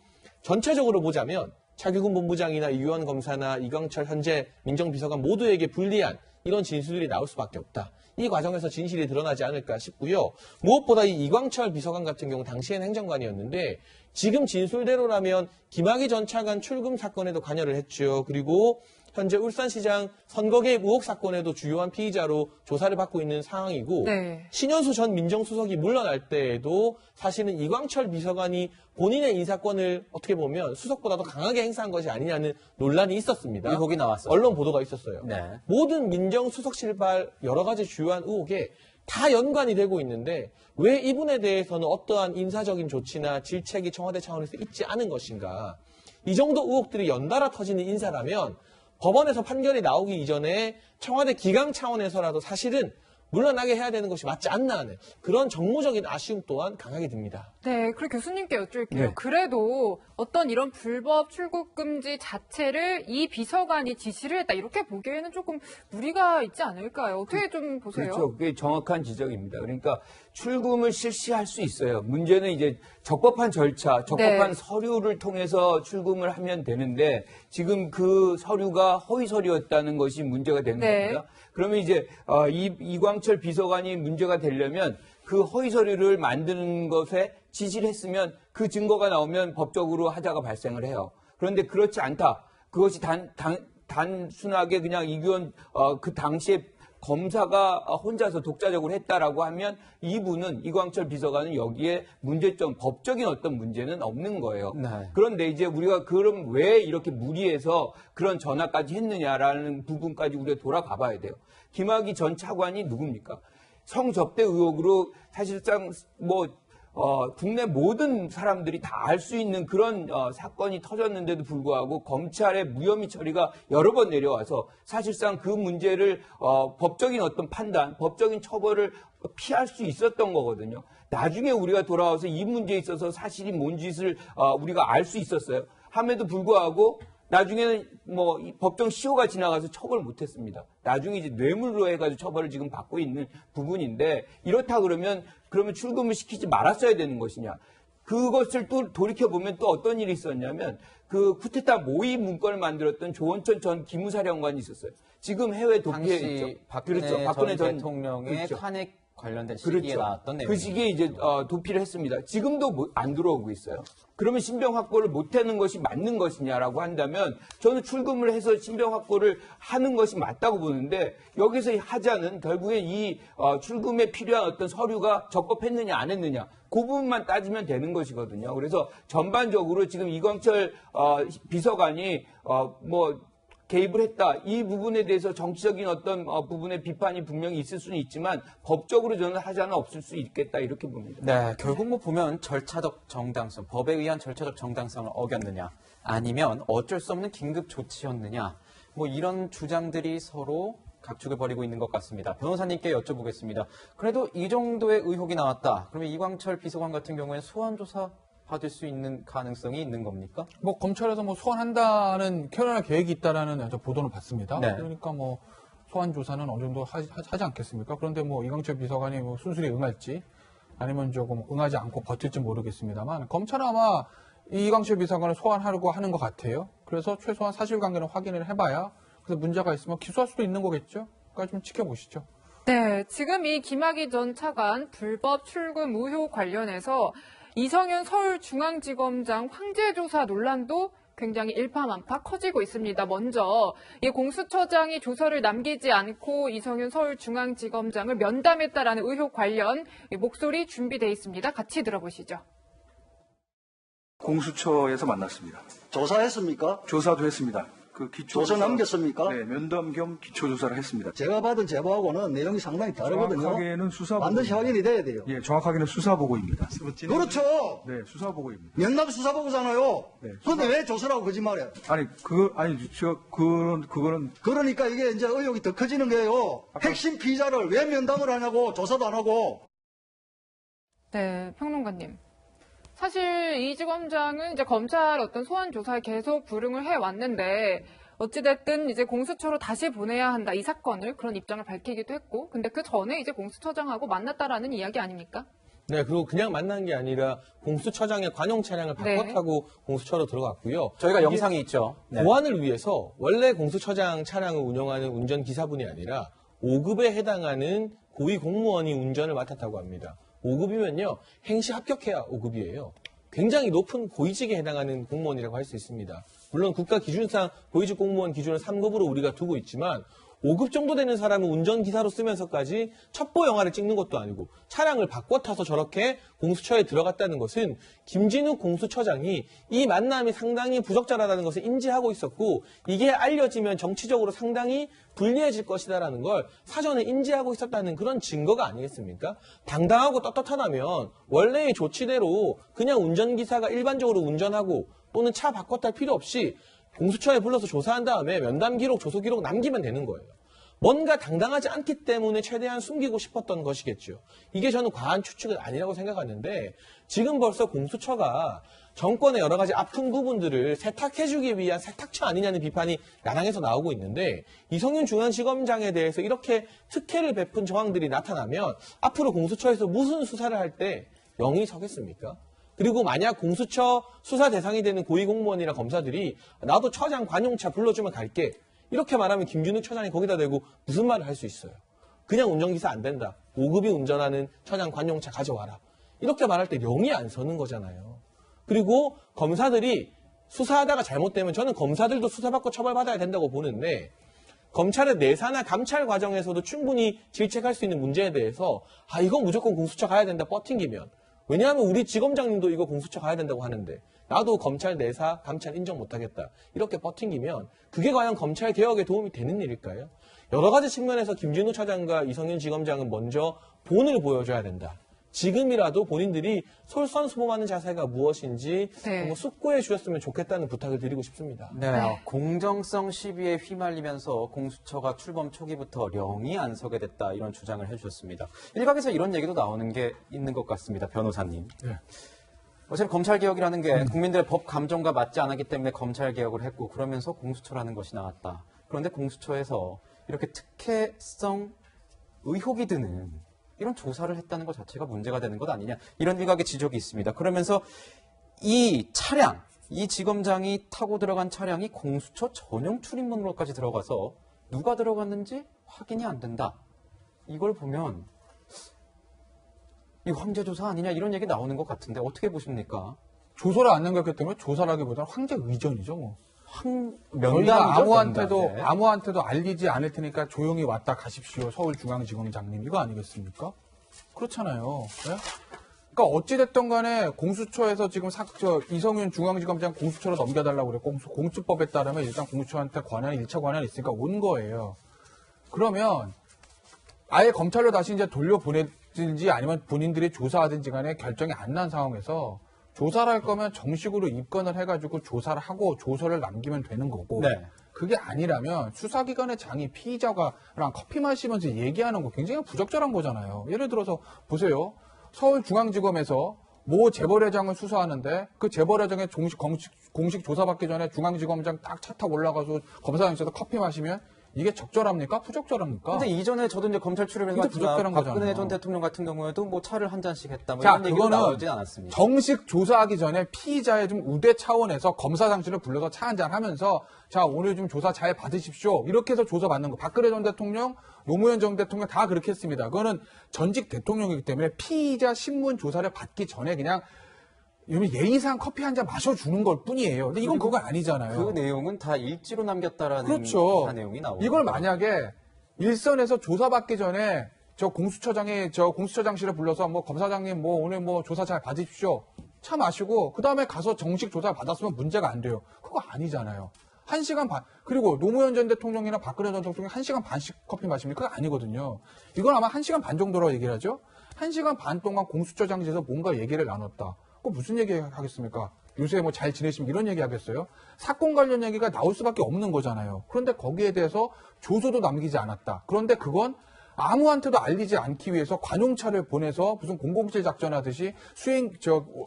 전체적으로 보자면 차규근 본부장이나 이규원 검사나 이광철 현재 민정비서관 모두에게 불리한 이런 진술들이 나올 수밖에 없다. 이 과정에서 진실이 드러나지 않을까 싶고요. 무엇보다 이 이광철 비서관 같은 경우 당시엔 행정관이었는데 지금 진술대로라면 김학의 전 차관 출금 사건에도 관여를 했죠. 그리고 현재 울산시장 선거 개입 의혹 사건에도 주요한 피의자로 조사를 받고 있는 상황이고, 네. 신현수 전 민정수석이 물러날 때에도 사실은 이광철 비서관이 본인의 인사권을 어떻게 보면 수석보다 더 강하게 행사한 것이 아니냐는 논란이 있었습니다. 의혹이 나왔어요. 언론 보도가 있었어요. 네. 모든 민정수석실발 여러 가지 주요한 의혹에 다 연관이 되고 있는데 왜 이분에 대해서는 어떠한 인사적인 조치나 질책이 청와대 차원에서 있지 않은 것인가. 이 정도 의혹들이 연달아 터지는 인사라면 법원에서 판결이 나오기 이전에 청와대 기강 차원에서라도 사실은 물러나게 해야 되는 것이 맞지 않나 하는 그런 정무적인 아쉬움 또한 강하게 듭니다. 네, 그리고 교수님께 여쭐게요. 네. 그래도 어떤 이런 불법 출국 금지 자체를 이 비서관이 지시를 했다, 이렇게 보기에는 조금 무리가 있지 않을까요? 어떻게 좀 보세요? 그렇죠. 그게 정확한 지적입니다. 그러니까 출금을 실시할 수 있어요. 문제는 이제 적법한 절차, 적법한 네. 서류를 통해서 출금을 하면 되는데 지금 그 서류가 허위 서류였다는 것이 문제가 되는 네. 겁니다. 그러면 이제 이광철 비서관이 문제가 되려면 그 허위 서류를 만드는 것에 지시를 했으면 그 증거가 나오면 법적으로 하자가 발생을 해요. 그런데 그렇지 않다. 그것이 단순하게 그냥 이규원 그 당시에 검사가 혼자서 독자적으로 했다라고 하면 이분은 이광철 비서관은 여기에 문제점, 법적인 어떤 문제는 없는 거예요. 네. 그런데 이제 우리가 그럼 왜 이렇게 무리해서 그런 전화까지 했느냐라는 부분까지 우리가 돌아가 봐야 돼요. 김학의 전 차관이 누굽니까? 성접대 의혹으로 사실상 국내 모든 사람들이 다 알 수 있는 그런 사건이 터졌는데도 불구하고 검찰의 무혐의 처리가 여러 번 내려와서 사실상 그 문제를 법적인 어떤 판단, 법적인 처벌을 피할 수 있었던 거거든요. 나중에 우리가 돌아와서 이 문제에 있어서 사실이 뭔 짓을 우리가 알 수 있었어요. 함에도 불구하고 나중에는 이 법정 시효가 지나가서 처벌을 못했습니다. 나중에 이제 뇌물로 해가지고 처벌을 지금 받고 있는 부분인데 이렇다 그러면 출금을 시키지 말았어야 되는 것이냐? 그것을 또 돌이켜보면 또 어떤 일이 있었냐면 그 쿠데타 모의 문건을 만들었던 조원천 전 기무사령관이 있었어요. 지금 해외 도피해 당시 있죠. 박근혜 전 대통령의 그렇죠. 탄핵 관련된 시기에 나왔던 내용. 그 시기에 이제 도피를 했습니다. 지금도 안 들어오고 있어요. 그러면 신병 확보를 못하는 것이 맞는 것이냐라고 한다면 저는 출금을 해서 신병 확보를 하는 것이 맞다고 보는데 여기서 하자는 결국에 이 출금에 필요한 어떤 서류가 적법했느냐 안 했느냐 그 부분만 따지면 되는 것이거든요. 그래서 전반적으로 지금 이광철 비서관이 개입을 했다. 이 부분에 대해서 정치적인 어떤 부분의 비판이 분명히 있을 수는 있지만 법적으로 저는 하자는 없을 수 있겠다 이렇게 봅니다. 네, 결국 보면 절차적 정당성, 법에 의한 절차적 정당성을 어겼느냐, 아니면 어쩔 수 없는 긴급 조치였느냐, 이런 주장들이 서로 각축을 벌이고 있는 것 같습니다. 변호사님께 여쭤보겠습니다. 그래도 이 정도의 의혹이 나왔다. 그러면 이광철 비서관 같은 경우에는 소환 조사 받을 수 있는 가능성이 있는 겁니까? 검찰에서 소환한다는 캐롤할 계획이 있다라는 보도는 봤습니다. 네. 그러니까 소환 조사는 어느 정도 하지 않겠습니까? 그런데 이광철 비서관이 순순히 응할지 아니면 조금 응하지 않고 버틸지 모르겠습니다만 검찰은 아마 이광철 비서관을 소환하려고 하는 것 같아요. 그래서 최소한 사실관계는 확인을 해봐야 그래서 문제가 있으면 기소할 수도 있는 거겠죠. 그러니까 좀 지켜보시죠. 네, 지금 이 김학의 전 차관 불법 출금 의혹 관련해서 이성윤 서울중앙지검장 황제조사 논란도 굉장히 일파만파 커지고 있습니다. 먼저 이 공수처장이 조서를 남기지 않고 이성윤 서울중앙지검장을 면담했다라는 의혹 관련 목소리 준비되어 있습니다. 같이 들어보시죠. 공수처에서 만났습니다. 조사했습니까? 조사도 했습니다. 그 조서 남겼습니까? 네, 면담 겸 기초조사를 했습니다. 제가 받은 제보하고는 내용이 상당히 다르거든요. 정확하게는 수사보고. 반드시 확인이 돼야 돼요. 예, 정확하게는 수사보고입니다. 그렇죠. 네, 수사보고입니다. 면담 수사보고잖아요. 네, 그런데 왜 조서라고 거짓말해? 제가 그거는 그러니까 이게 이제 의혹이 더 커지는 거예요. 핵심 피의자를 왜 면담을 하냐고, 조사도 안 하고. 네, 평론가님. 사실 이 지검장은 이제 검찰 어떤 소환 조사에 계속 불응을 해왔는데 어찌됐든 이제 공수처로 다시 보내야 한다 이 사건을 그런 입장을 밝히기도 했고 근데 그 전에 이제 공수처장하고 만났다라는 이야기 아닙니까? 네, 그리고 그냥 만난 게 아니라 공수처장의 관용 차량을 바꿔 네. 타고 공수처로 들어갔고요. 저희가 영상이 있죠. 네. 보안을 위해서 원래 공수처장 차량을 운영하는 운전기사분이 아니라 5급에 해당하는 고위 공무원이 운전을 맡았다고 합니다. 5급이면요. 행시 합격해야 5급이에요. 굉장히 높은 고위직에 해당하는 공무원이라고 할 수 있습니다. 물론 국가 기준상 고위직 공무원 기준을 3급으로 우리가 두고 있지만 5급 정도 되는 사람은 운전기사로 쓰면서까지 첩보 영화를 찍는 것도 아니고 차량을 바꿔 타서 저렇게 공수처에 들어갔다는 것은 김진욱 공수처장이 이 만남이 상당히 부적절하다는 것을 인지하고 있었고 이게 알려지면 정치적으로 상당히 불리해질 것이다라는 걸 사전에 인지하고 있었다는 그런 증거가 아니겠습니까? 당당하고 떳떳하다면 원래의 조치대로 그냥 운전기사가 일반적으로 운전하고 또는 차 바꿔 탈 필요 없이 공수처에 불러서 조사한 다음에 면담 기록, 조서 기록 남기면 되는 거예요. 뭔가 당당하지 않기 때문에 최대한 숨기고 싶었던 것이겠죠. 이게 저는 과한 추측은 아니라고 생각하는데 지금 벌써 공수처가 정권의 여러 가지 아픈 부분들을 세탁해주기 위한 세탁처 아니냐는 비판이 야당에서 나오고 있는데 이성윤 중앙지검장에 대해서 이렇게 특혜를 베푼 정황들이 나타나면 앞으로 공수처에서 무슨 수사를 할 때 영이 서겠습니까? 그리고 만약 공수처 수사 대상이 되는 고위공무원이나 검사들이 나도 처장 관용차 불러주면 갈게. 이렇게 말하면 김준욱 처장이 거기다 대고 무슨 말을 할 수 있어요. 그냥 운전기사 안 된다. 5급이 운전하는 처장 관용차 가져와라. 이렇게 말할 때 영이 안 서는 거잖아요. 그리고 검사들이 수사하다가 잘못되면 저는 검사들도 수사받고 처벌받아야 된다고 보는데 검찰의 내사나 감찰 과정에서도 충분히 질책할 수 있는 문제에 대해서 이건 무조건 공수처 가야 된다 버팅기면 왜냐하면 우리 지검장님도 이거 공수처 가야 된다고 하는데 나도 검찰 내사, 감찰 인정 못하겠다. 이렇게 버팅기면 그게 과연 검찰 개혁에 도움이 되는 일일까요? 여러 가지 측면에서 김진우 차장과 이성윤 지검장은 먼저 본을 보여줘야 된다. 지금이라도 본인들이 솔선수범하는 자세가 무엇인지 한번 숙고해 주셨으면 좋겠다는 부탁을 드리고 싶습니다. 네, 공정성 시비에 휘말리면서 공수처가 출범 초기부터 령이 안 서게 됐다 이런 주장을 해주셨습니다. 일각에서 이런 얘기도 나오는 게 있는 것 같습니다. 변호사님. 네. 어차피 검찰개혁이라는 게 국민들의 법 감정과 맞지 않았기 때문에 검찰개혁을 했고 그러면서 공수처라는 것이 나왔다. 그런데 공수처에서 이렇게 특혜성 의혹이 드는 이런 조사를 했다는 것 자체가 문제가 되는 것 아니냐 이런 일각의 지적이 있습니다. 그러면서 이 차량, 이 지검장이 타고 들어간 차량이 공수처 전용 출입문으로까지 들어가서 누가 들어갔는지 확인이 안 된다. 이걸 보면 이 황제조사 아니냐 이런 얘기 나오는 것 같은데 어떻게 보십니까? 조서를 안 남겼기 때문에 조사라기보다는 황제 의전이죠. 뭐. 면담이죠, 아무한테도 알리지 않을 테니까 조용히 왔다 가십시오. 서울중앙지검장님 이거 아니겠습니까? 그렇잖아요. 네? 그러니까 어찌됐든 간에 공수처에서 지금 이성윤 중앙지검장 공수처로 넘겨달라고 그래. 공수법에 따르면 일단 공수처한테 권한이 1차 권한이 있으니까 온 거예요. 그러면 아예 검찰로 다시 이제 돌려보내든지 아니면 본인들이 조사하든지 간에 결정이 안 난 상황에서 조사를 할 거면 정식으로 입건을 해가지고 조사를 하고 조서를 남기면 되는 거고 네. 그게 아니라면 수사기관의 장이 피의자랑 커피 마시면서 얘기하는 거 굉장히 부적절한 거잖아요. 예를 들어서 보세요. 서울중앙지검에서 모 재벌회장을 수사하는데 그 재벌회장의 공식 조사받기 전에 중앙지검장 딱 차 타고 올라가서 검사장실에서 커피 마시면 이게 적절합니까? 부적절합니까? 근데 이전에 저도 이제 검찰 출입을 근데 해봤지만 부적절한 박근혜 거잖아요. 전 대통령 같은 경우에도 뭐 차를 한 잔씩 했다. 뭐 자, 이런 얘기가 그거는 나오진 않았습니다. 정식 조사하기 전에 피의자의 좀 우대 차원에서 검사장실을 불러서 차 한잔 하면서 자, 오늘 좀 조사 잘 받으십시오. 이렇게 해서 조사 받는 거. 박근혜 전 대통령, 노무현 전 대통령 다 그렇게 했습니다. 그거는 전직 대통령이기 때문에 피의자 신문 조사를 받기 전에 그냥 예의상 커피 한 잔 마셔주는 걸 뿐이에요. 근데 이건 그거 아니잖아요. 그 내용은 다 일지로 남겼다라는 그렇죠. 기사 내용이 나오고 이걸 만약에 일선에서 조사받기 전에 저 공수처장실에 불러서 뭐 검사장님 뭐 오늘 뭐 조사 잘 받으십시오. 차 마시고 그 다음에 가서 정식 조사 받았으면 문제가 안 돼요. 그거 아니잖아요. 1시간 반. 그리고 노무현 전 대통령이나 박근혜 전 대통령이 1시간 반씩 커피 마십니까? 그거 아니거든요. 이건 아마 1시간 반 정도라고 얘기를 하죠. 1시간 반 동안 공수처장실에서 뭔가 얘기를 나눴다. 그거 무슨 얘기 하겠습니까? 요새 뭐 잘 지내시면 이런 얘기 하겠어요? 사건 관련 얘기가 나올 수밖에 없는 거잖아요. 그런데 거기에 대해서 조서도 남기지 않았다. 그런데 그건 아무한테도 알리지 않기 위해서 관용차를 보내서 무슨 007 작전하듯이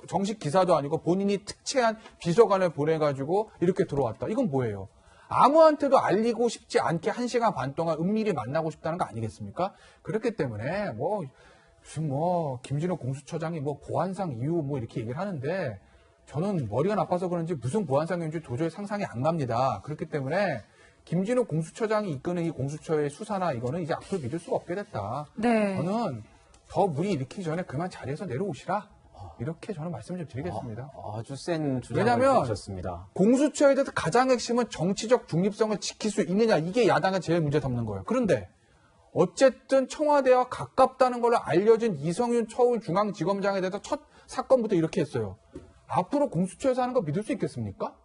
정식 기사도 아니고 본인이 특채한 비서관을 보내가지고 이렇게 들어왔다. 이건 뭐예요? 아무한테도 알리고 싶지 않게 1시간 반 동안 은밀히 만나고 싶다는 거 아니겠습니까? 그렇기 때문에 무슨 김진호 공수처장이 보안상 이유 이렇게 얘기를 하는데 저는 머리가 나빠서 그런지 무슨 보안상인지 도저히 상상이 안 갑니다. 그렇기 때문에 김진호 공수처장이 이끄는 이 공수처의 수사나 이거는 이제 앞으로 믿을 수가 없게 됐다. 네. 저는 더 물이 일으키기 전에 그만 자리에서 내려오시라. 이렇게 저는 말씀을 좀 드리겠습니다. 아주 센 주장을 왜냐하면 해주셨습니다. 공수처에 대해서 가장 핵심은 정치적 중립성을 지킬 수 있느냐. 이게 야당의 제일 문제 삼는 거예요. 그런데 어쨌든 청와대와 가깝다는 걸로 알려진 이성윤 서울중앙지검장에 대해서 첫 사건부터 이렇게 했어요. 앞으로 공수처에서 하는 거 믿을 수 있겠습니까?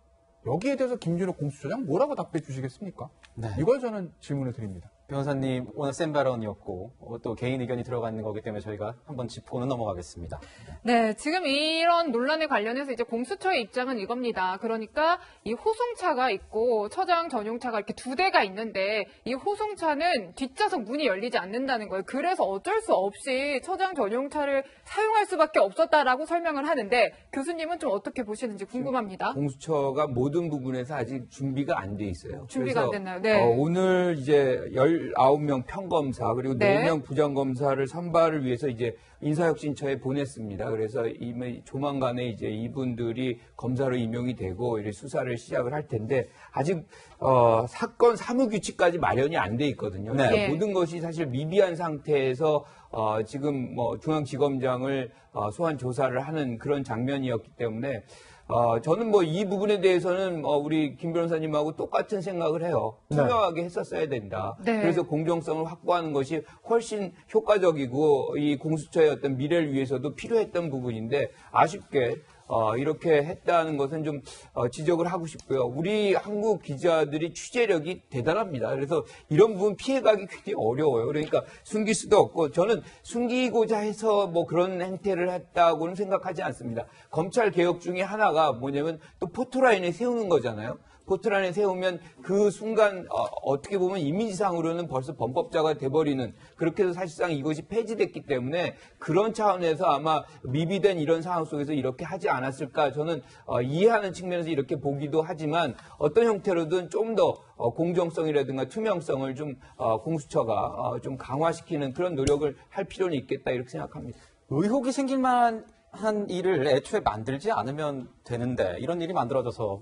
여기에 대해서 김진호 공수처장 뭐라고 답해 주시겠습니까? 네. 이걸 저는 질문을 드립니다. 변호사님 오늘 센 발언이었고 또 개인 의견이 들어가 있는 거기 때문에 저희가 한번 짚고는 넘어가겠습니다. 네, 지금 이런 논란에 관련해서 이제 공수처의 입장은 이겁니다. 그러니까 이 호송차가 있고 처장 전용차가 이렇게 2대가 있는데 이 호송차는 뒷좌석 문이 열리지 않는다는 거예요. 그래서 어쩔 수 없이 처장 전용차를 사용할 수밖에 없었다라고 설명을 하는데 교수님은 좀 어떻게 보시는지 궁금합니다. 공수처가 모든 부분에서 아직 준비가 안 돼 있어요. 준비가 안 그래서 됐나요? 네. 오늘 이제 19명 평검사 그리고 네. 4명 부장검사를 선발을 위해서 이제 인사혁신처에 보냈습니다. 그래서 이미 조만간에 이제 이분들이 검사로 임용이 되고 이렇게 수사를 시작을 할 텐데 아직 사건 사무규칙까지 마련이 안 돼 있거든요. 네. 그러니까 모든 것이 사실 미비한 상태에서 지금 중앙지검장을 소환 조사를 하는 그런 장면이었기 때문에 저는 이 부분에 대해서는 우리 김 변호사님하고 똑같은 생각을 해요. 투명하게 했었어야 된다. 네. 그래서 공정성을 확보하는 것이 훨씬 효과적이고 이 공수처의 어떤 미래를 위해서도 필요했던 부분인데 아쉽게 이렇게 했다는 것은 좀 지적을 하고 싶고요. 우리 한국 기자들이 취재력이 대단합니다. 그래서 이런 부분 피해가기 굉장히 어려워요. 그러니까 숨길 수도 없고 저는 숨기고자 해서 그런 행태를 했다고는 생각하지 않습니다. 검찰 개혁 중에 하나가 뭐냐면 또 포토라인을 세우는 거잖아요. 포트라인에 세우면 그 순간 어떻게 보면 이미지상으로는 벌써 범법자가 돼버리는 그렇게 해서 사실상 이것이 폐지됐기 때문에 그런 차원에서 아마 미비된 이런 상황 속에서 이렇게 하지 않았을까 저는 이해하는 측면에서 이렇게 보기도 하지만 어떤 형태로든 좀 더 공정성이라든가 투명성을 좀 공수처가 좀 강화시키는 그런 노력을 할 필요는 있겠다 이렇게 생각합니다. 의혹이 생길 만한 일을 애초에 만들지 않으면 되는데 이런 일이 만들어져서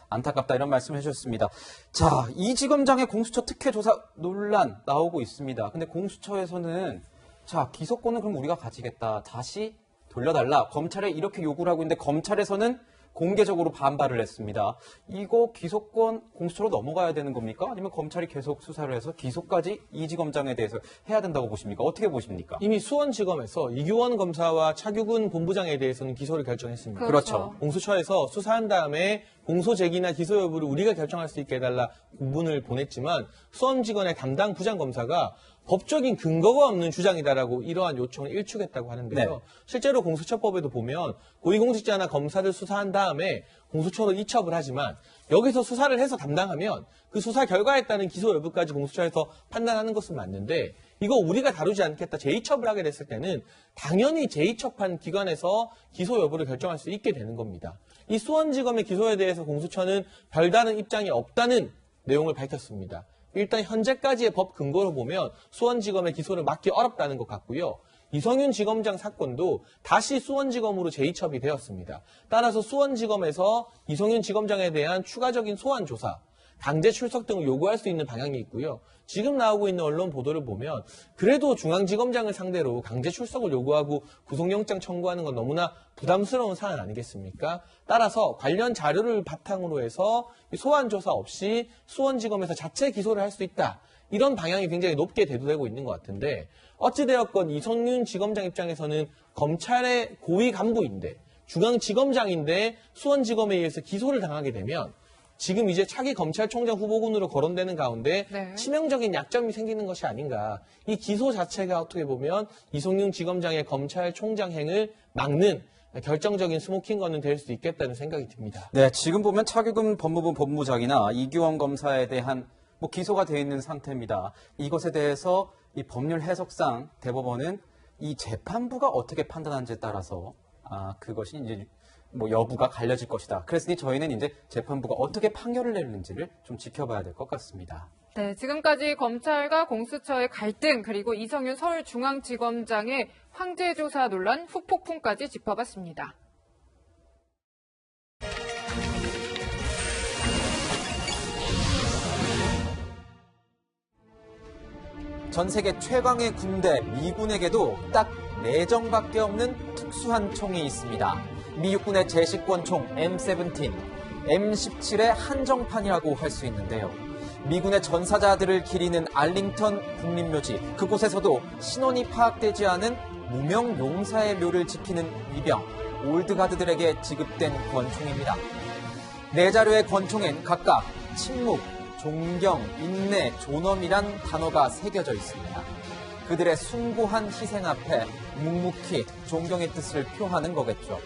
안타깝다 이런 말씀을 해주셨습니다. 자, 이지검장의 공수처 특혜 조사 논란 나오고 있습니다. 근데 공수처에서는 자, 기소권은 그럼 우리가 가지겠다. 다시 돌려달라. 검찰에 이렇게 요구를 하고 있는데 검찰에서는 공개적으로 반발을 했습니다. 이거 기소권 공수처로 넘어가야 되는 겁니까? 아니면 검찰이 계속 수사를 해서 기소까지 이지검장에 대해서 해야 된다고 보십니까? 어떻게 보십니까? 이미 수원지검에서 이규원 검사와 차규근 본부장에 대해서는 기소를 결정했습니다. 그렇죠. 공수처에서 수사한 다음에 공소 제기나 기소 여부를 우리가 결정할 수 있게 해달라 공문을 보냈지만 수원지검의 담당 부장검사가 법적인 근거가 없는 주장이다라고 이러한 요청을 일축했다고 하는데요. 네. 실제로 공수처법에도 보면 고위공직자나 검사들 수사한 다음에 공수처로 이첩을 하지만 여기서 수사를 해서 담당하면 그 수사 결과에 따른 기소 여부까지 공수처에서 판단하는 것은 맞는데 이거 우리가 다루지 않겠다 재이첩을 하게 됐을 때는 당연히 재이첩한 기관에서 기소 여부를 결정할 수 있게 되는 겁니다. 이 수원지검의 기소에 대해서 공수처는 별다른 입장이 없다는 내용을 밝혔습니다. 일단 현재까지의 법 근거로 보면 수원지검의 기소를 막기 어렵다는 것 같고요. 이성윤 지검장 사건도 다시 수원지검으로 재이첩이 되었습니다. 따라서 수원지검에서 이성윤 지검장에 대한 추가적인 소환 조사, 강제 출석 등을 요구할 수 있는 방향이 있고요. 지금 나오고 있는 언론 보도를 보면 그래도 중앙지검장을 상대로 강제 출석을 요구하고 구속영장 청구하는 건 너무나 부담스러운 사안 아니겠습니까? 따라서 관련 자료를 바탕으로 해서 소환 조사 없이 수원지검에서 자체 기소를 할 수 있다. 이런 방향이 굉장히 높게 대두되고 있는 것 같은데 어찌되었건 이성윤 지검장 입장에서는 검찰의 고위 간부인데 중앙지검장인데 수원지검에 의해서 기소를 당하게 되면 지금 이제 차기 검찰총장 후보군으로 거론되는 가운데 네. 치명적인 약점이 생기는 것이 아닌가. 이 기소 자체가 어떻게 보면 이성윤 지검장의 검찰총장행을 막는 결정적인 스모킹건은 될 수 있겠다는 생각이 듭니다. 네, 지금 보면 차규근 법무부 법무장이나 이규원 검사에 대한 기소가 되어 있는 상태입니다. 이것에 대해서 이 법률 해석상 대법원은 이 재판부가 어떻게 판단하는지에 따라서 그것이 이제 여부가 갈려질 것이다. 그랬으니 저희는 이제 재판부가 어떻게 판결을 내는지를 좀 지켜봐야 될 것 같습니다. 네, 지금까지 검찰과 공수처의 갈등 그리고 이성윤 서울중앙지검장의 황제 조사 논란 후폭풍까지 짚어봤습니다. 전 세계 최강의 군대 미군에게도 딱 4정밖에 없는 특수한 총이 있습니다. 미 육군의 제식권총 M17, M17의 한정판이라고 할 수 있는데요. 미군의 전사자들을 기리는 알링턴 국립묘지, 그곳에서도 신원이 파악되지 않은 무명 용사의 묘를 지키는 위병, 올드가드들에게 지급된 권총입니다. 4자루의 권총엔 각각 침묵, 존경, 인내, 존엄이란 단어가 새겨져 있습니다. 그들의 숭고한 희생 앞에 묵묵히 존경의 뜻을 표하는 거겠죠.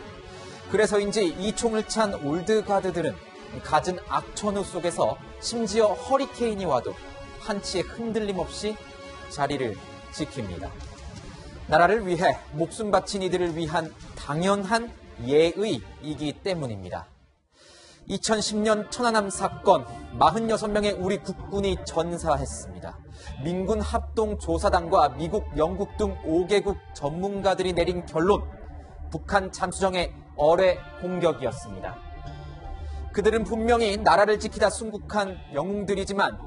그래서인지 이 총을 찬 올드가드들은 갖은 악천후 속에서 심지어 허리케인이 와도 한치의 흔들림 없이 자리를 지킵니다. 나라를 위해 목숨 바친 이들을 위한 당연한 예의이기 때문입니다. 2010년 천안함 사건 46명의 우리 국군이 전사했습니다. 민군 합동조사단과 미국, 영국 등 5개국 전문가들이 내린 결론, 북한 잠수정의 어뢰 공격이었습니다. 그들은 분명히 나라를 지키다 순국한 영웅들이지만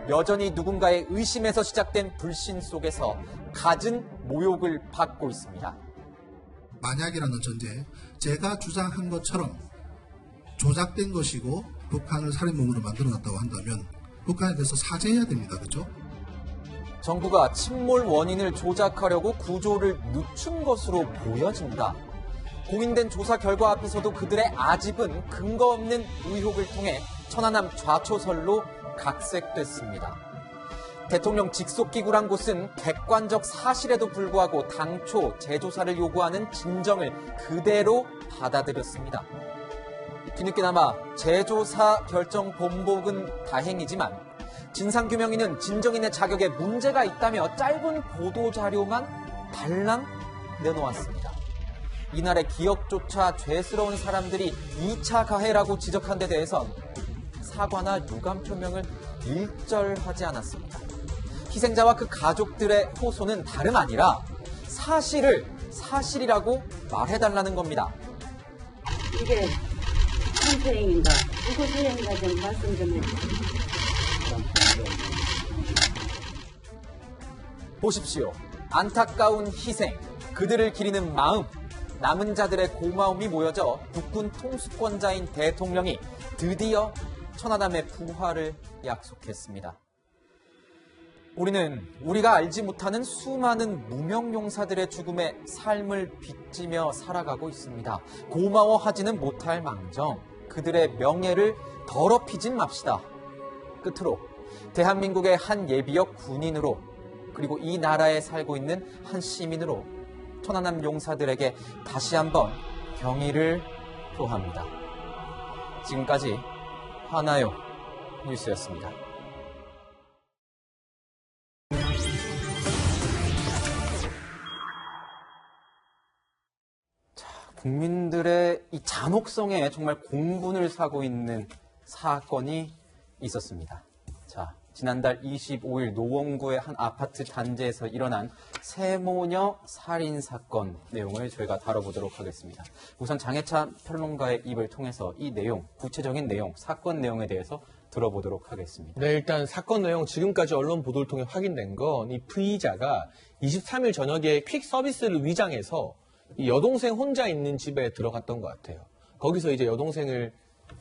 여전히 누군가의 의심에서 시작된 불신 속에서 갖은 모욕을 받고 있습니다. 만약이라는 전제, 제가 주장한 것처럼 조작된 것이고 북한을 살인범으로 만들어놨다고 한다면 북한에 대해서 사죄해야 됩니다. 그렇죠? 정부가 침몰 원인을 조작하려고 구조를 늦춘 것으로 보여진다. 공인된 조사 결과 앞에서도 그들의 아집은 근거 없는 의혹을 통해 천안함 좌초설로 각색됐습니다. 대통령 직속기구란 곳은 객관적 사실에도 불구하고 당초 재조사를 요구하는 진정을 그대로 받아들였습니다. 뒤늦게나마 재조사 결정 번복은 다행이지만 진상규명인은 진정인의 자격에 문제가 있다며 짧은 보도자료만 달랑 내놓았습니다. 이날의 기억조차 죄스러운 사람들이 2차 가해라고 지적한 데 대해선 사과나 유감 표명을 일절하지 않았습니다. 희생자와 그 가족들의 호소는 다름 아니라 사실을 사실이라고 말해달라는 겁니다. 이게 선생인가 누구 선생인가 좀 말씀 좀 해주세요. 보십시오. 안타까운 희생, 그들을 기리는 마음, 남은 자들의 고마움이 모여져 국군 통수권자인 대통령이 드디어 천안함의 부활을 약속했습니다. 우리는 우리가 알지 못하는 수많은 무명용사들의 죽음에 삶을 빚지며 살아가고 있습니다. 고마워하지는 못할 망정 그들의 명예를 더럽히진 맙시다. 끝으로 대한민국의 한 예비역 군인으로 그리고 이 나라에 살고 있는 한 시민으로 천안함 용사들에게 다시 한번 경의를 표합니다. 지금까지 하나요 뉴스였습니다. 국민들의 이 잔혹성에 정말 공분을 사고 있는 사건이 있었습니다. 자, 지난달 25일 노원구의 한 아파트 단지에서 일어난 세모녀 살인 사건 내용을 저희가 다뤄보도록 하겠습니다. 우선 장혜찬 평론가의 입을 통해서 이 내용, 구체적인 내용, 사건 내용에 대해서 들어보도록 하겠습니다. 네, 일단 사건 내용 지금까지 언론 보도를 통해 확인된 건 이 피의자가 23일 저녁에 퀵 서비스를 위장해서 이 여동생 혼자 있는 집에 들어갔던 것 같아요. 거기서 이제 여동생을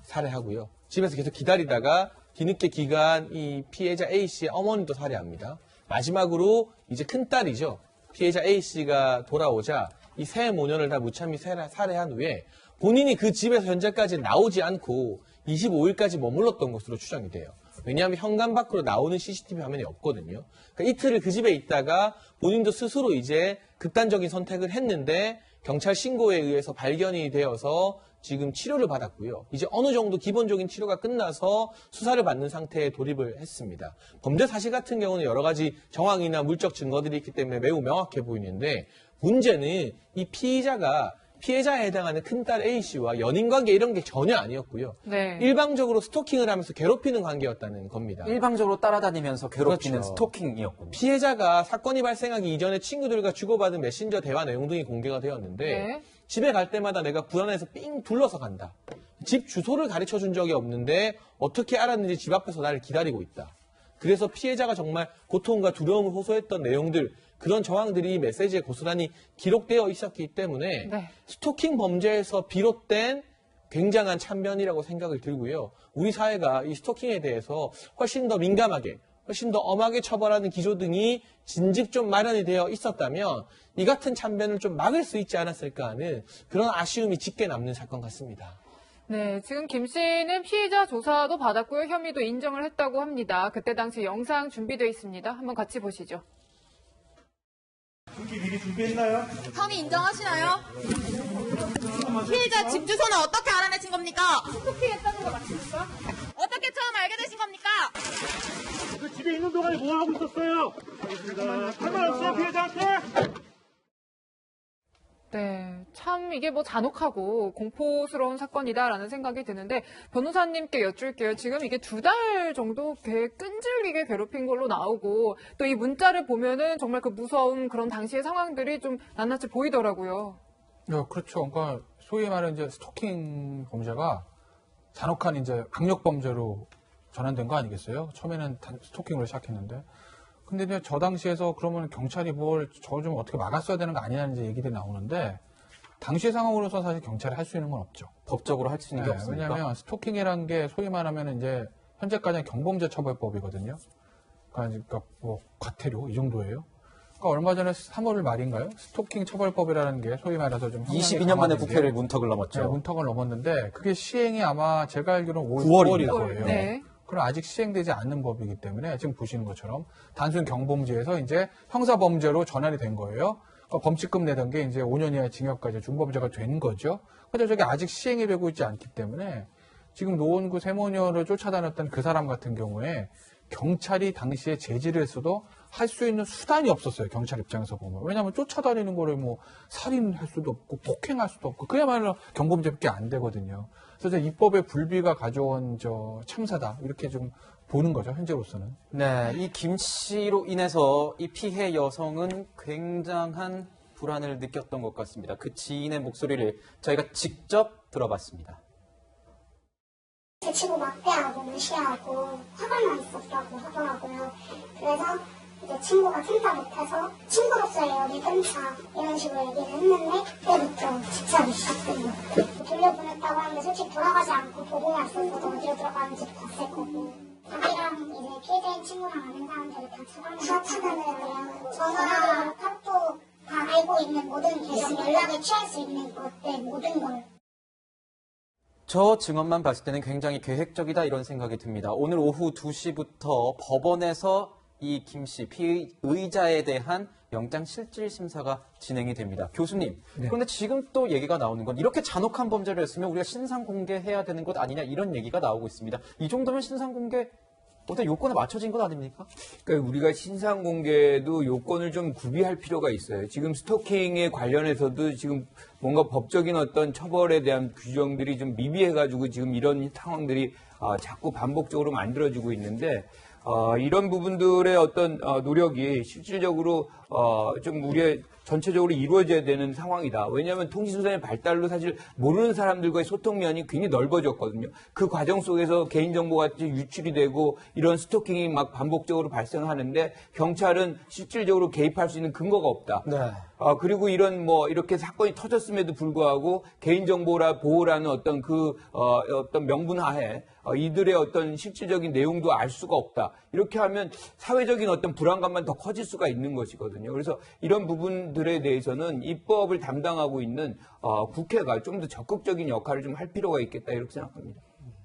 살해하고요. 집에서 계속 기다리다가 뒤늦게 기간 이 피해자 A씨의 어머니도 살해합니다. 마지막으로 이제 큰딸이죠. 피해자 A씨가 돌아오자 이 세 모녀를 다 무참히 살해한 후에 본인이 그 집에서 현재까지 나오지 않고 25일까지 머물렀던 것으로 추정이 돼요. 왜냐하면 현관 밖으로 나오는 CCTV 화면이 없거든요. 그러니까 이틀을 그 집에 있다가 본인도 스스로 이제 극단적인 선택을 했는데 경찰 신고에 의해서 발견이 되어서 지금 치료를 받았고요. 이제 어느 정도 기본적인 치료가 끝나서 수사를 받는 상태에 돌입을 했습니다. 범죄 사실 같은 경우는 여러 가지 정황이나 물적 증거들이 있기 때문에 매우 명확해 보이는데 문제는 이 피의자가 피해자에 해당하는 큰딸 A씨와 연인관계 이런 게 전혀 아니었고요. 네. 일방적으로 스토킹을 하면서 괴롭히는 관계였다는 겁니다. 일방적으로 따라다니면서 괴롭히는 그렇죠. 스토킹이었군요. 피해자가 사건이 발생하기 이전에 친구들과 주고받은 메신저 대화 내용 등이 공개가 되었는데 네. 집에 갈 때마다 내가 불안해서 삥 둘러서 간다. 집 주소를 가르쳐 준 적이 없는데 어떻게 알았는지 집 앞에서 나를 기다리고 있다. 그래서 피해자가 정말 고통과 두려움을 호소했던 내용들 그런 정황들이 메시지에 고스란히 기록되어 있었기 때문에 네. 스토킹 범죄에서 비롯된 굉장한 참변이라고 생각을 들고요. 우리 사회가 이 스토킹에 대해서 훨씬 더 민감하게, 훨씬 더 엄하게 처벌하는 기조 등이 진즉 좀 마련이 되어 있었다면 이 같은 참변을 좀 막을 수 있지 않았을까 하는 그런 아쉬움이 짙게 남는 사건 같습니다. 네, 지금 김 씨는 피의자 조사도 받았고요. 혐의도 인정을 했다고 합니다. 그때 당시 영상 준비되어 있습니다. 한번 같이 보시죠. 준비 미리 준비했나요? 혐의 인정하시나요? 피해자 집 주소는 어떻게 알아내신 겁니까? 스토킹했다는 거 맞습니까? 어떻게 처음 알게 되신 겁니까? 그 집에 있는 동안에 뭐 하고 있었어요? 알겠습니다. 상관없어요, 피해자한테? 네, 참 이게 뭐 잔혹하고 공포스러운 사건이다라는 생각이 드는데 변호사님께 여쭐게요. 지금 이게 2달 정도 끈질기게 괴롭힌 걸로 나오고 또 이 문자를 보면은 정말 그 무서운 그런 당시의 상황들이 좀 낱낱이 보이더라고요. 네, 그렇죠. 그러니까 소위 말하는 이제 스토킹 범죄가 잔혹한 이제 강력 범죄로 전환된 거 아니겠어요? 처음에는 스토킹으로 시작했는데. 근데 이제 저 당시에서 그러면 경찰이 저걸 좀 어떻게 막았어야 되는 거 아니냐는 이제 얘기들이 나오는데, 당시 상황으로서 사실 경찰이 할 수 있는 건 없죠. 법적으로 할 수 있는 게 없습니까? 왜냐하면 스토킹이라는 게 소위 말하면 이제 현재까지는 경범죄 처벌법이거든요. 그러니까 뭐 과태료 이 정도예요. 그러니까 얼마 전에 3월 말인가요? 스토킹 처벌법이라는 게 소위 말해서 좀 22년 만에 국회를 문턱을 넘었죠. 네, 문턱을 넘었는데 그게 시행이 아마 제가 알기로는 9월일 9월일 거예요. 네. 그럼 아직 시행되지 않는 법이기 때문에 지금 보시는 것처럼 단순 경범죄에서 이제 형사범죄로 전환이 된 거예요. 그러니까 범칙금 내던 게 이제 5년 이하의 징역까지 중범죄가 된 거죠. 근데 저게 아직 시행이 되고 있지 않기 때문에 지금 노원구 세모녀를 쫓아다녔던 그 사람 같은 경우에 경찰이 당시에 제지를 했어도 할 수 있는 수단이 없었어요. 경찰 입장에서 보면. 왜냐하면 쫓아다니는 거를 뭐 살인할 수도 없고 폭행할 수도 없고 그야말로 경범죄밖에 안 되거든요. 그래서 입법의 불비가 가져온 참사다 이렇게 좀 보는 거죠. 현재로서는. 네, 이 김 씨로 인해서 이 피해 여성은 굉장한 불안을 느꼈던 것 같습니다. 그 지인의 목소리를 저희가 직접 들어봤습니다. 제 친구 막대하고 무시하고 화가 나 있었다고 하더라고요. 그래서 이제 친구가 참다 못해서 친구로서의 열이 끊자 이런 식으로 얘기를 했는데 그때부터 집착이 시작된 것 같아요. 돌려보냈다고 하는데 솔직히 돌아가지 않고 보고 왔으면서도 어디로 들어가는지 봤을 거고 자기랑 이제 피해자인 친구랑 아는 사람들을 다 차단해요. 전화, 카톡 다 알고 있는 모든 계정 연락을 취할 수 있는 것들 모든 걸. 저 증언만 봤을 때는 굉장히 계획적이다 이런 생각이 듭니다. 오늘 오후 2시부터 법원에서 이 김 씨 피의자에 대한 영장실질심사가 진행이 됩니다. 교수님, 네. 그런데 지금 또 얘기가 나오는 건 이렇게 잔혹한 범죄를 했으면 우리가 신상공개해야 되는 것 아니냐 이런 얘기가 나오고 있습니다. 이 정도면 신상공개 어떤 요건에 맞춰진 것 아닙니까? 그러니까 우리가 신상공개도 요건을 좀 구비할 필요가 있어요. 지금 스토킹에 관련해서도 지금 뭔가 법적인 어떤 처벌에 대한 규정들이 좀 미비해가지고 지금 이런 상황들이 자꾸 반복적으로 만들어지고 있는데 이런 부분들의 어떤 노력이 실질적으로 좀 우리의 전체적으로 이루어져야 되는 상황이다. 왜냐하면 통신수단의 발달로 사실 모르는 사람들과의 소통면이 굉장히 넓어졌거든요. 그 과정 속에서 개인정보가 유출이 되고 이런 스토킹이 막 반복적으로 발생하는데 경찰은 실질적으로 개입할 수 있는 근거가 없다. 네. 그리고 이런 이렇게 사건이 터졌음에도 불구하고 개인정보라 보호라는 어떤 어떤 명분 하에 이들의 어떤 실질적인 내용도 알 수가 없다. 이렇게 하면 사회적인 어떤 불안감만 더 커질 수가 있는 것이거든요. 그래서 이런 부분들에 대해서는 입법을 담당하고 있는 국회가 좀 더 적극적인 역할을 좀 할 필요가 있겠다 이렇게 생각합니다.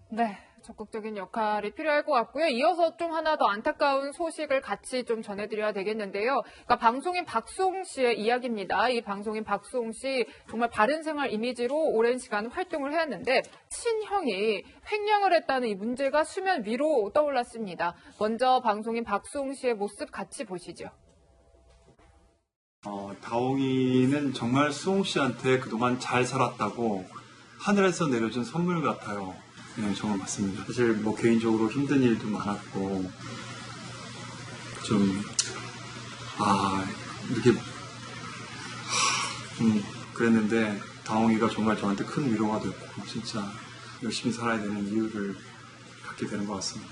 네. 적극적인 역할이 필요할 것 같고요. 이어서 좀 하나 더 안타까운 소식을 같이 좀 전해드려야 되겠는데요. 그러니까 방송인 박수홍 씨의 이야기입니다. 이 방송인 박수홍 씨 정말 바른생활 이미지로 오랜 시간 활동을 해왔는데 친형이 횡령을 했다는 이 문제가 수면 위로 떠올랐습니다. 먼저 방송인 박수홍 씨의 모습 같이 보시죠. 다홍이는 정말 수홍 씨한테 그동안 잘 살았다고 하늘에서 내려준 선물 같아요. 네, 정말 맞습니다. 사실 개인적으로 힘든 일도 많았고 이렇게 좀 그랬는데 다홍이가 정말 저한테 큰 위로가 됐고 진짜 열심히 살아야 되는 이유를 갖게 되는 것 같습니다.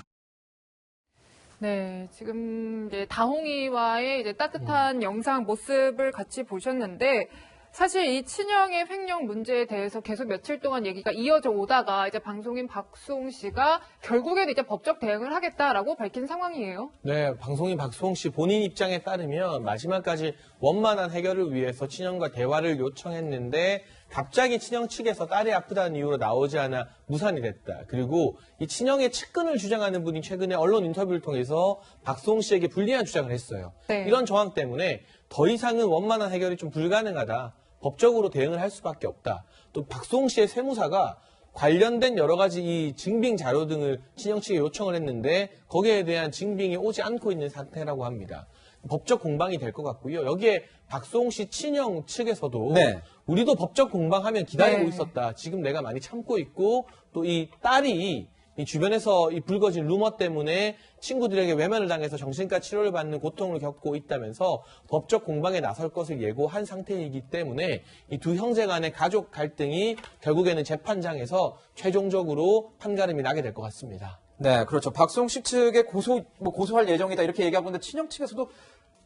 네, 지금 이제 다홍이와의 이제 따뜻한 영상 모습을 같이 보셨는데 사실 이 친형의 횡령 문제에 대해서 계속 며칠 동안 얘기가 이어져 오다가 이제 방송인 박수홍 씨가 결국엔 이제 법적 대응을 하겠다라고 밝힌 상황이에요. 네, 방송인 박수홍 씨 본인 입장에 따르면 마지막까지 원만한 해결을 위해서 친형과 대화를 요청했는데 갑자기 친형 측에서 딸이 아프다는 이유로 나오지 않아 무산이 됐다. 그리고 이 친형의 측근을 주장하는 분이 최근에 언론 인터뷰를 통해서 박수홍 씨에게 불리한 주장을 했어요. 네. 이런 정황 때문에 더 이상은 원만한 해결이 좀 불가능하다. 법적으로 대응을 할 수밖에 없다. 또 박수홍 씨의 세무사가 관련된 여러 가지 이 증빙 자료 등을 친형 측에 요청을 했는데 거기에 대한 증빙이 오지 않고 있는 상태라고 합니다. 법적 공방이 될 것 같고요. 여기에 박수홍 씨 친형 측에서도 네. 우리도 법적 공방하면 기다리고 네. 있었다. 지금 내가 많이 참고 있고 또 이 딸이 이 주변에서 이 불거진 루머 때문에 친구들에게 외면을 당해서 정신과 치료를 받는 고통을 겪고 있다면서 법적 공방에 나설 것을 예고한 상태이기 때문에 이 두 형제 간의 가족 갈등이 결국에는 재판장에서 최종적으로 판가름이 나게 될 것 같습니다. 네, 그렇죠. 박수홍 씨 측에 고소할 예정이다 이렇게 얘기하고 있는데 친형 측에서도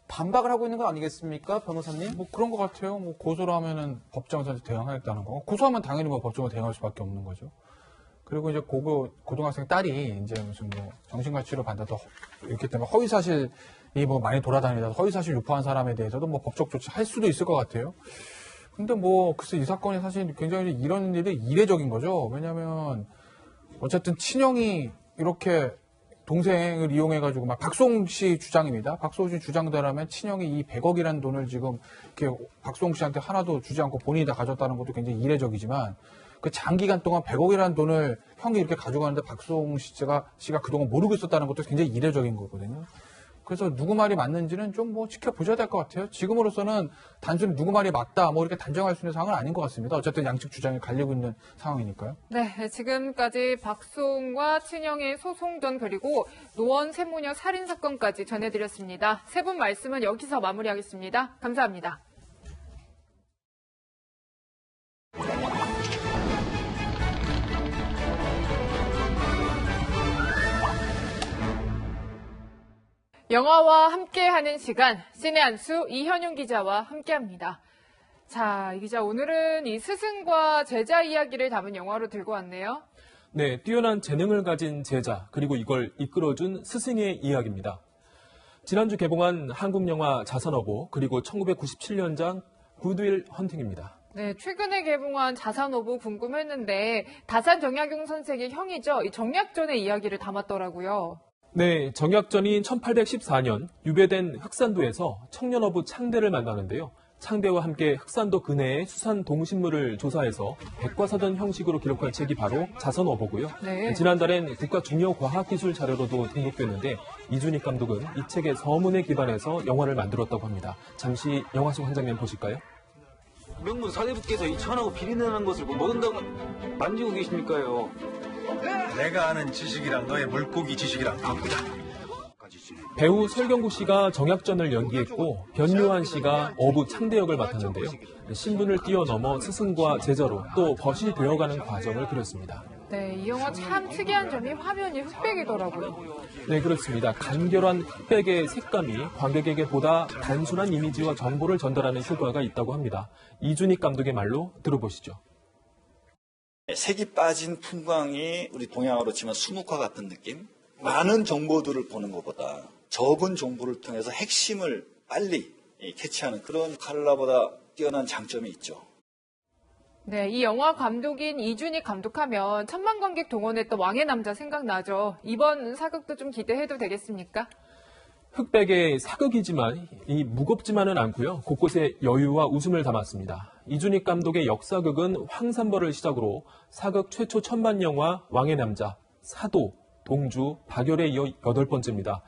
반박을 하고 있는 거 아니겠습니까, 변호사님? 그런 것 같아요. 고소를 하면은 법정에서 대응하겠다는 거. 고소하면 당연히 법정으로 대응할 수밖에 없는 거죠. 그리고 이제 고등학생 딸이 이제 무슨 정신과 치료 받아서 이렇기 때문에 허위사실이 많이 돌아다니다 허위사실 유포한 사람에 대해서도 법적 조치할 수도 있을 것 같아요. 근데 글쎄 이 사건이 사실 굉장히 이런 일이 이례적인 거죠. 왜냐면 어쨌든 친형이 이렇게 동생을 이용해가지고 박수홍 씨 주장입니다. 박수홍 씨 주장대로라면 친형이 이 100억이라는 돈을 지금 이렇게 박수홍 씨한테 하나도 주지 않고 본인이 다 가졌다는 것도 굉장히 이례적이지만 그 장기간 동안 100억이라는 돈을 형이 이렇게 가져가는데 박수홍 씨가 그동안 모르고 있었다는 것도 굉장히 이례적인 거거든요. 그래서 누구 말이 맞는지는 좀 지켜보셔야 될 것 같아요. 지금으로서는 단순히 누구 말이 맞다 이렇게 단정할 수 있는 상황은 아닌 것 같습니다. 어쨌든 양측 주장이 갈리고 있는 상황이니까요. 네, 지금까지 박수홍과 친형의 소송전 그리고 노원 세모녀 살인 사건까지 전해드렸습니다. 세 분 말씀은 여기서 마무리하겠습니다. 감사합니다. 영화와 함께하는 시간, 신의 한수 이현용 기자와 함께합니다. 자, 이 기자 오늘은 이 스승과 제자 이야기를 담은 영화로 들고 왔네요. 네, 뛰어난 재능을 가진 제자, 그리고 이걸 이끌어준 스승의 이야기입니다. 지난주 개봉한 한국 영화 자선어보, 그리고 1997년작 굿윌 헌팅입니다. 네, 최근에 개봉한 자산오보 궁금했는데 다산 정약용 선생의 형이죠. 이 정약전의 이야기를 담았더라고요. 네, 정약전인 1814년 유배된 흑산도에서 청년어부 창대를 만나는데요. 창대와 함께 흑산도 근해의 수산 동식물을 조사해서 백과사전 형식으로 기록한 책이 바로 자선어보고요. 네. 지난달엔 국가 중요 과학기술 자료로도 등록됐는데 이준익 감독은 이 책의 서문에 기반해서 영화를 만들었다고 합니다. 잠시 영화 속 한 장면 보실까요? 명문 사대부께서 이 천하고 비린내나는 것을 모른다고 만지고 계십니까요? 내가 아는 지식이랑 너의 물고기 지식이랑 다르다. 배우 설경구 씨가 정약전을 연기했고 변요한 씨가 어부 창대 역을 맡았는데요. 신분을 뛰어넘어 스승과 제자로 또 벗이 되어가는 과정을 그렸습니다. 네, 이 영화 참 특이한 점이 화면이 흑백이더라고요. 네, 그렇습니다. 간결한 흑백의 색감이 관객에게 보다 단순한 이미지와 정보를 전달하는 효과가 있다고 합니다. 이준익 감독의 말로 들어보시죠. 색이 빠진 풍광이 우리 동양어로 치면 수묵화 같은 느낌? 많은 정보들을 보는 것보다 적은 정보를 통해서 핵심을 빨리 캐치하는 그런 컬러보다 뛰어난 장점이 있죠. 네, 이 영화 감독인 이준익 감독하면 천만 관객 동원했던 왕의 남자 생각나죠. 이번 사극도 좀 기대해도 되겠습니까? 흑백의 사극이지만 이 무겁지만은 않고요. 곳곳에 여유와 웃음을 담았습니다. 이준익 감독의 역사극은 황산벌을 시작으로 사극 최초 천만 영화 왕의 남자, 사도, 동주, 박열에 이어 8번째입니다.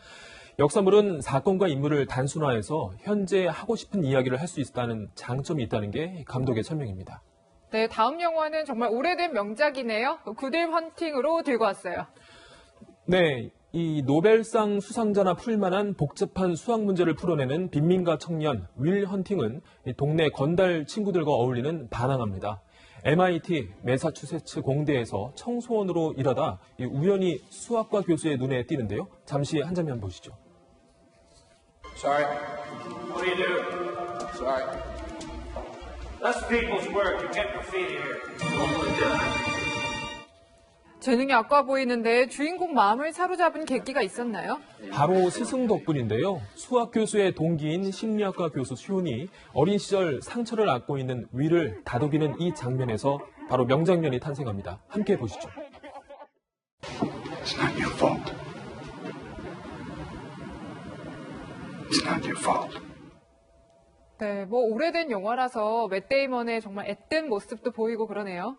역사물은 사건과 인물을 단순화해서 현재 하고 싶은 이야기를 할 수 있다는 장점이 있다는 게 감독의 설명입니다. 네, 다음 영화는 정말 오래된 명작이네요. 굿윌 헌팅으로 들고 왔어요. 네, 이 노벨상 수상자나 풀만한 복잡한 수학 문제를 풀어내는 빈민가 청년 윌 헌팅은 동네 건달 친구들과 어울리는 반항합니다. MIT 매사추세츠 공대에서 청소원으로 일하다 우연히 수학과 교수의 눈에 띄는데요. 잠시 한 장면 보시죠. Sorry. What do you do? Sorry. That's people's work. You get graffiti here. 재능이 아까 보이는데 주인공 마음을 사로잡은 계기가 있었나요? 바로 스승 덕분인데요. 수학 교수의 동기인 심리학과 교수 수훈이 어린 시절 상처를 안고 있는 윌을 다독이는 이 장면에서 바로 명장면이 탄생합니다. 함께 보시죠. It's not your fault. It's not your fault. 네, 뭐 오래된 영화라서 맷 데이먼의 정말 앳된 모습도 보이고 그러네요.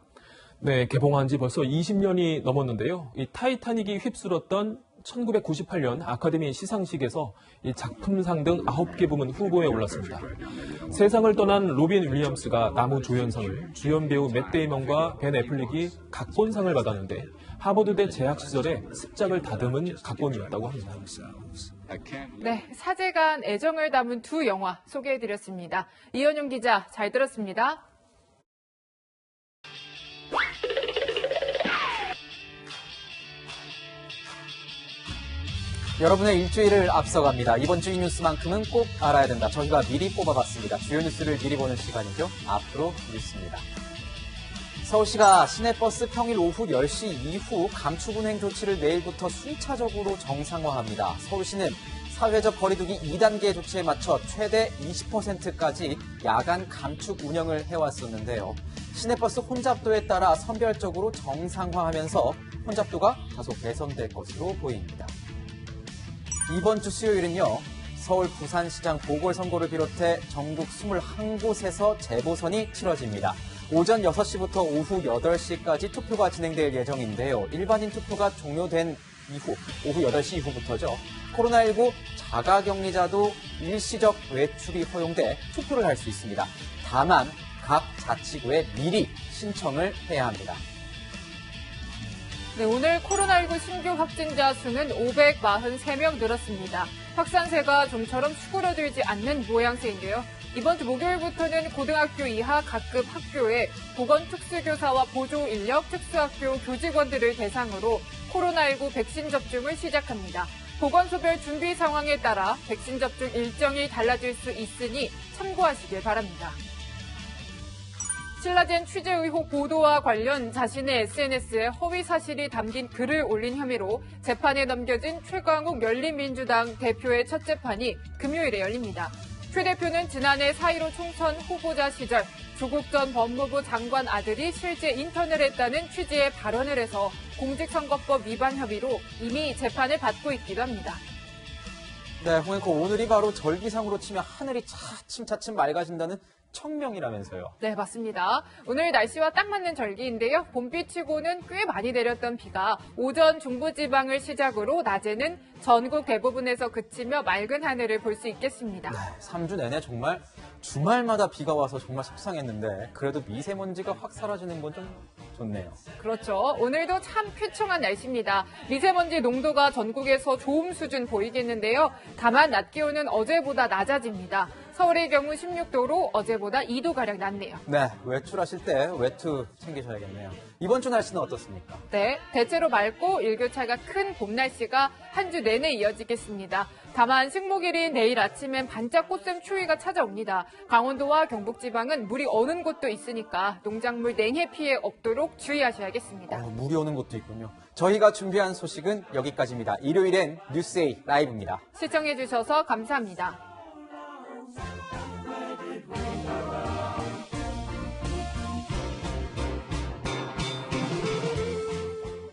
네, 개봉한 지 벌써 20년이 넘었는데요. 이 타이타닉이 휩쓸었던 1998년 아카데미 시상식에서 이 작품상 등 9개 부문 후보에 올랐습니다. 세상을 떠난 로빈 윌리엄스가 나무조연상을, 주연 배우 맷 데이먼과 벤 애플릭이 각본상을 받았는데 하버드대 재학 시절에 습작을 다듬은 각본이었다고 합니다. 네, 사제간 애정을 담은 두 영화 소개해드렸습니다. 이현용 기자, 잘 들었습니다. 여러분의 일주일을 앞서갑니다. 이번 주 이 뉴스만큼은 꼭 알아야 된다. 저희가 미리 뽑아봤습니다. 주요 뉴스를 미리 보는 시간이죠. 앞으로 뉴스입니다. 서울시가 시내버스 평일 오후 10시 이후 감축 운행 조치를 내일부터 순차적으로 정상화합니다. 서울시는 사회적 거리두기 2단계 조치에 맞춰 최대 20%까지 야간 감축 운영을 해왔었는데요. 시내버스 혼잡도에 따라 선별적으로 정상화하면서 혼잡도가 다소 개선될 것으로 보입니다. 이번 주 수요일은요, 서울 부산시장 보궐선거를 비롯해 전국 21곳에서 재보선이 치러집니다. 오전 6시부터 오후 8시까지 투표가 진행될 예정인데요. 일반인 투표가 종료된 이후, 오후 8시 이후부터죠. 코로나19 자가격리자도 일시적 외출이 허용돼 투표를 할 수 있습니다. 다만 각 자치구에 미리 신청을 해야 합니다. 네, 오늘 코로나19 신규 확진자 수는 543명 늘었습니다. 확산세가 좀처럼 수그러들지 않는 모양새인데요. 이번 주 목요일부터는 고등학교 이하 각급 학교에 보건특수교사와 보조인력, 특수학교 교직원들을 대상으로 코로나19 백신 접종을 시작합니다. 보건소별 준비 상황에 따라 백신 접종 일정이 달라질 수 있으니 참고하시길 바랍니다. 신라젠 취재 의혹 보도와 관련 자신의 SNS에 허위 사실이 담긴 글을 올린 혐의로 재판에 넘겨진 최광욱 열린민주당 대표의 첫 재판이 금요일에 열립니다. 최 대표는 지난해 4.15 총선 후보자 시절 조국 전 법무부 장관 아들이 실제 인턴을 했다는 취지의 발언을 해서 공직선거법 위반 혐의로 이미 재판을 받고 있기도 합니다. 네, 홍앵커, 오늘이 바로 절기상으로 치면 하늘이 차츰차츰 맑아진다는 청명이라면서요. 네, 맞습니다. 오늘 날씨와 딱 맞는 절기인데요. 봄비치고는 꽤 많이 내렸던 비가 오전 중부지방을 시작으로 낮에는 전국 대부분에서 그치며 맑은 하늘을 볼 수 있겠습니다. 네, 3주 내내 정말 주말마다 비가 와서 정말 속상했는데 그래도 미세먼지가 확 사라지는 건 좀 좋네요. 그렇죠. 오늘도 참 쾌청한 날씨입니다. 미세먼지 농도가 전국에서 좋음 수준 보이겠는데요. 다만 낮 기온은 어제보다 낮아집니다. 서울의 경우 16도로 어제보다 2도가량 낮네요. 네, 외출하실 때 외투 챙기셔야겠네요. 이번 주 날씨는 어떻습니까? 네, 대체로 맑고 일교차가 큰 봄 날씨가 한 주 내내 이어지겠습니다. 다만 식목일인 내일 아침엔 반짝 꽃샘 추위가 찾아옵니다. 강원도와 경북지방은 물이 어는 곳도 있으니까 농작물 냉해 피해 없도록 주의하셔야겠습니다. 물이 오는 곳도 있군요. 저희가 준비한 소식은 여기까지입니다. 일요일엔 뉴스A 라이브입니다. 시청해주셔서 감사합니다.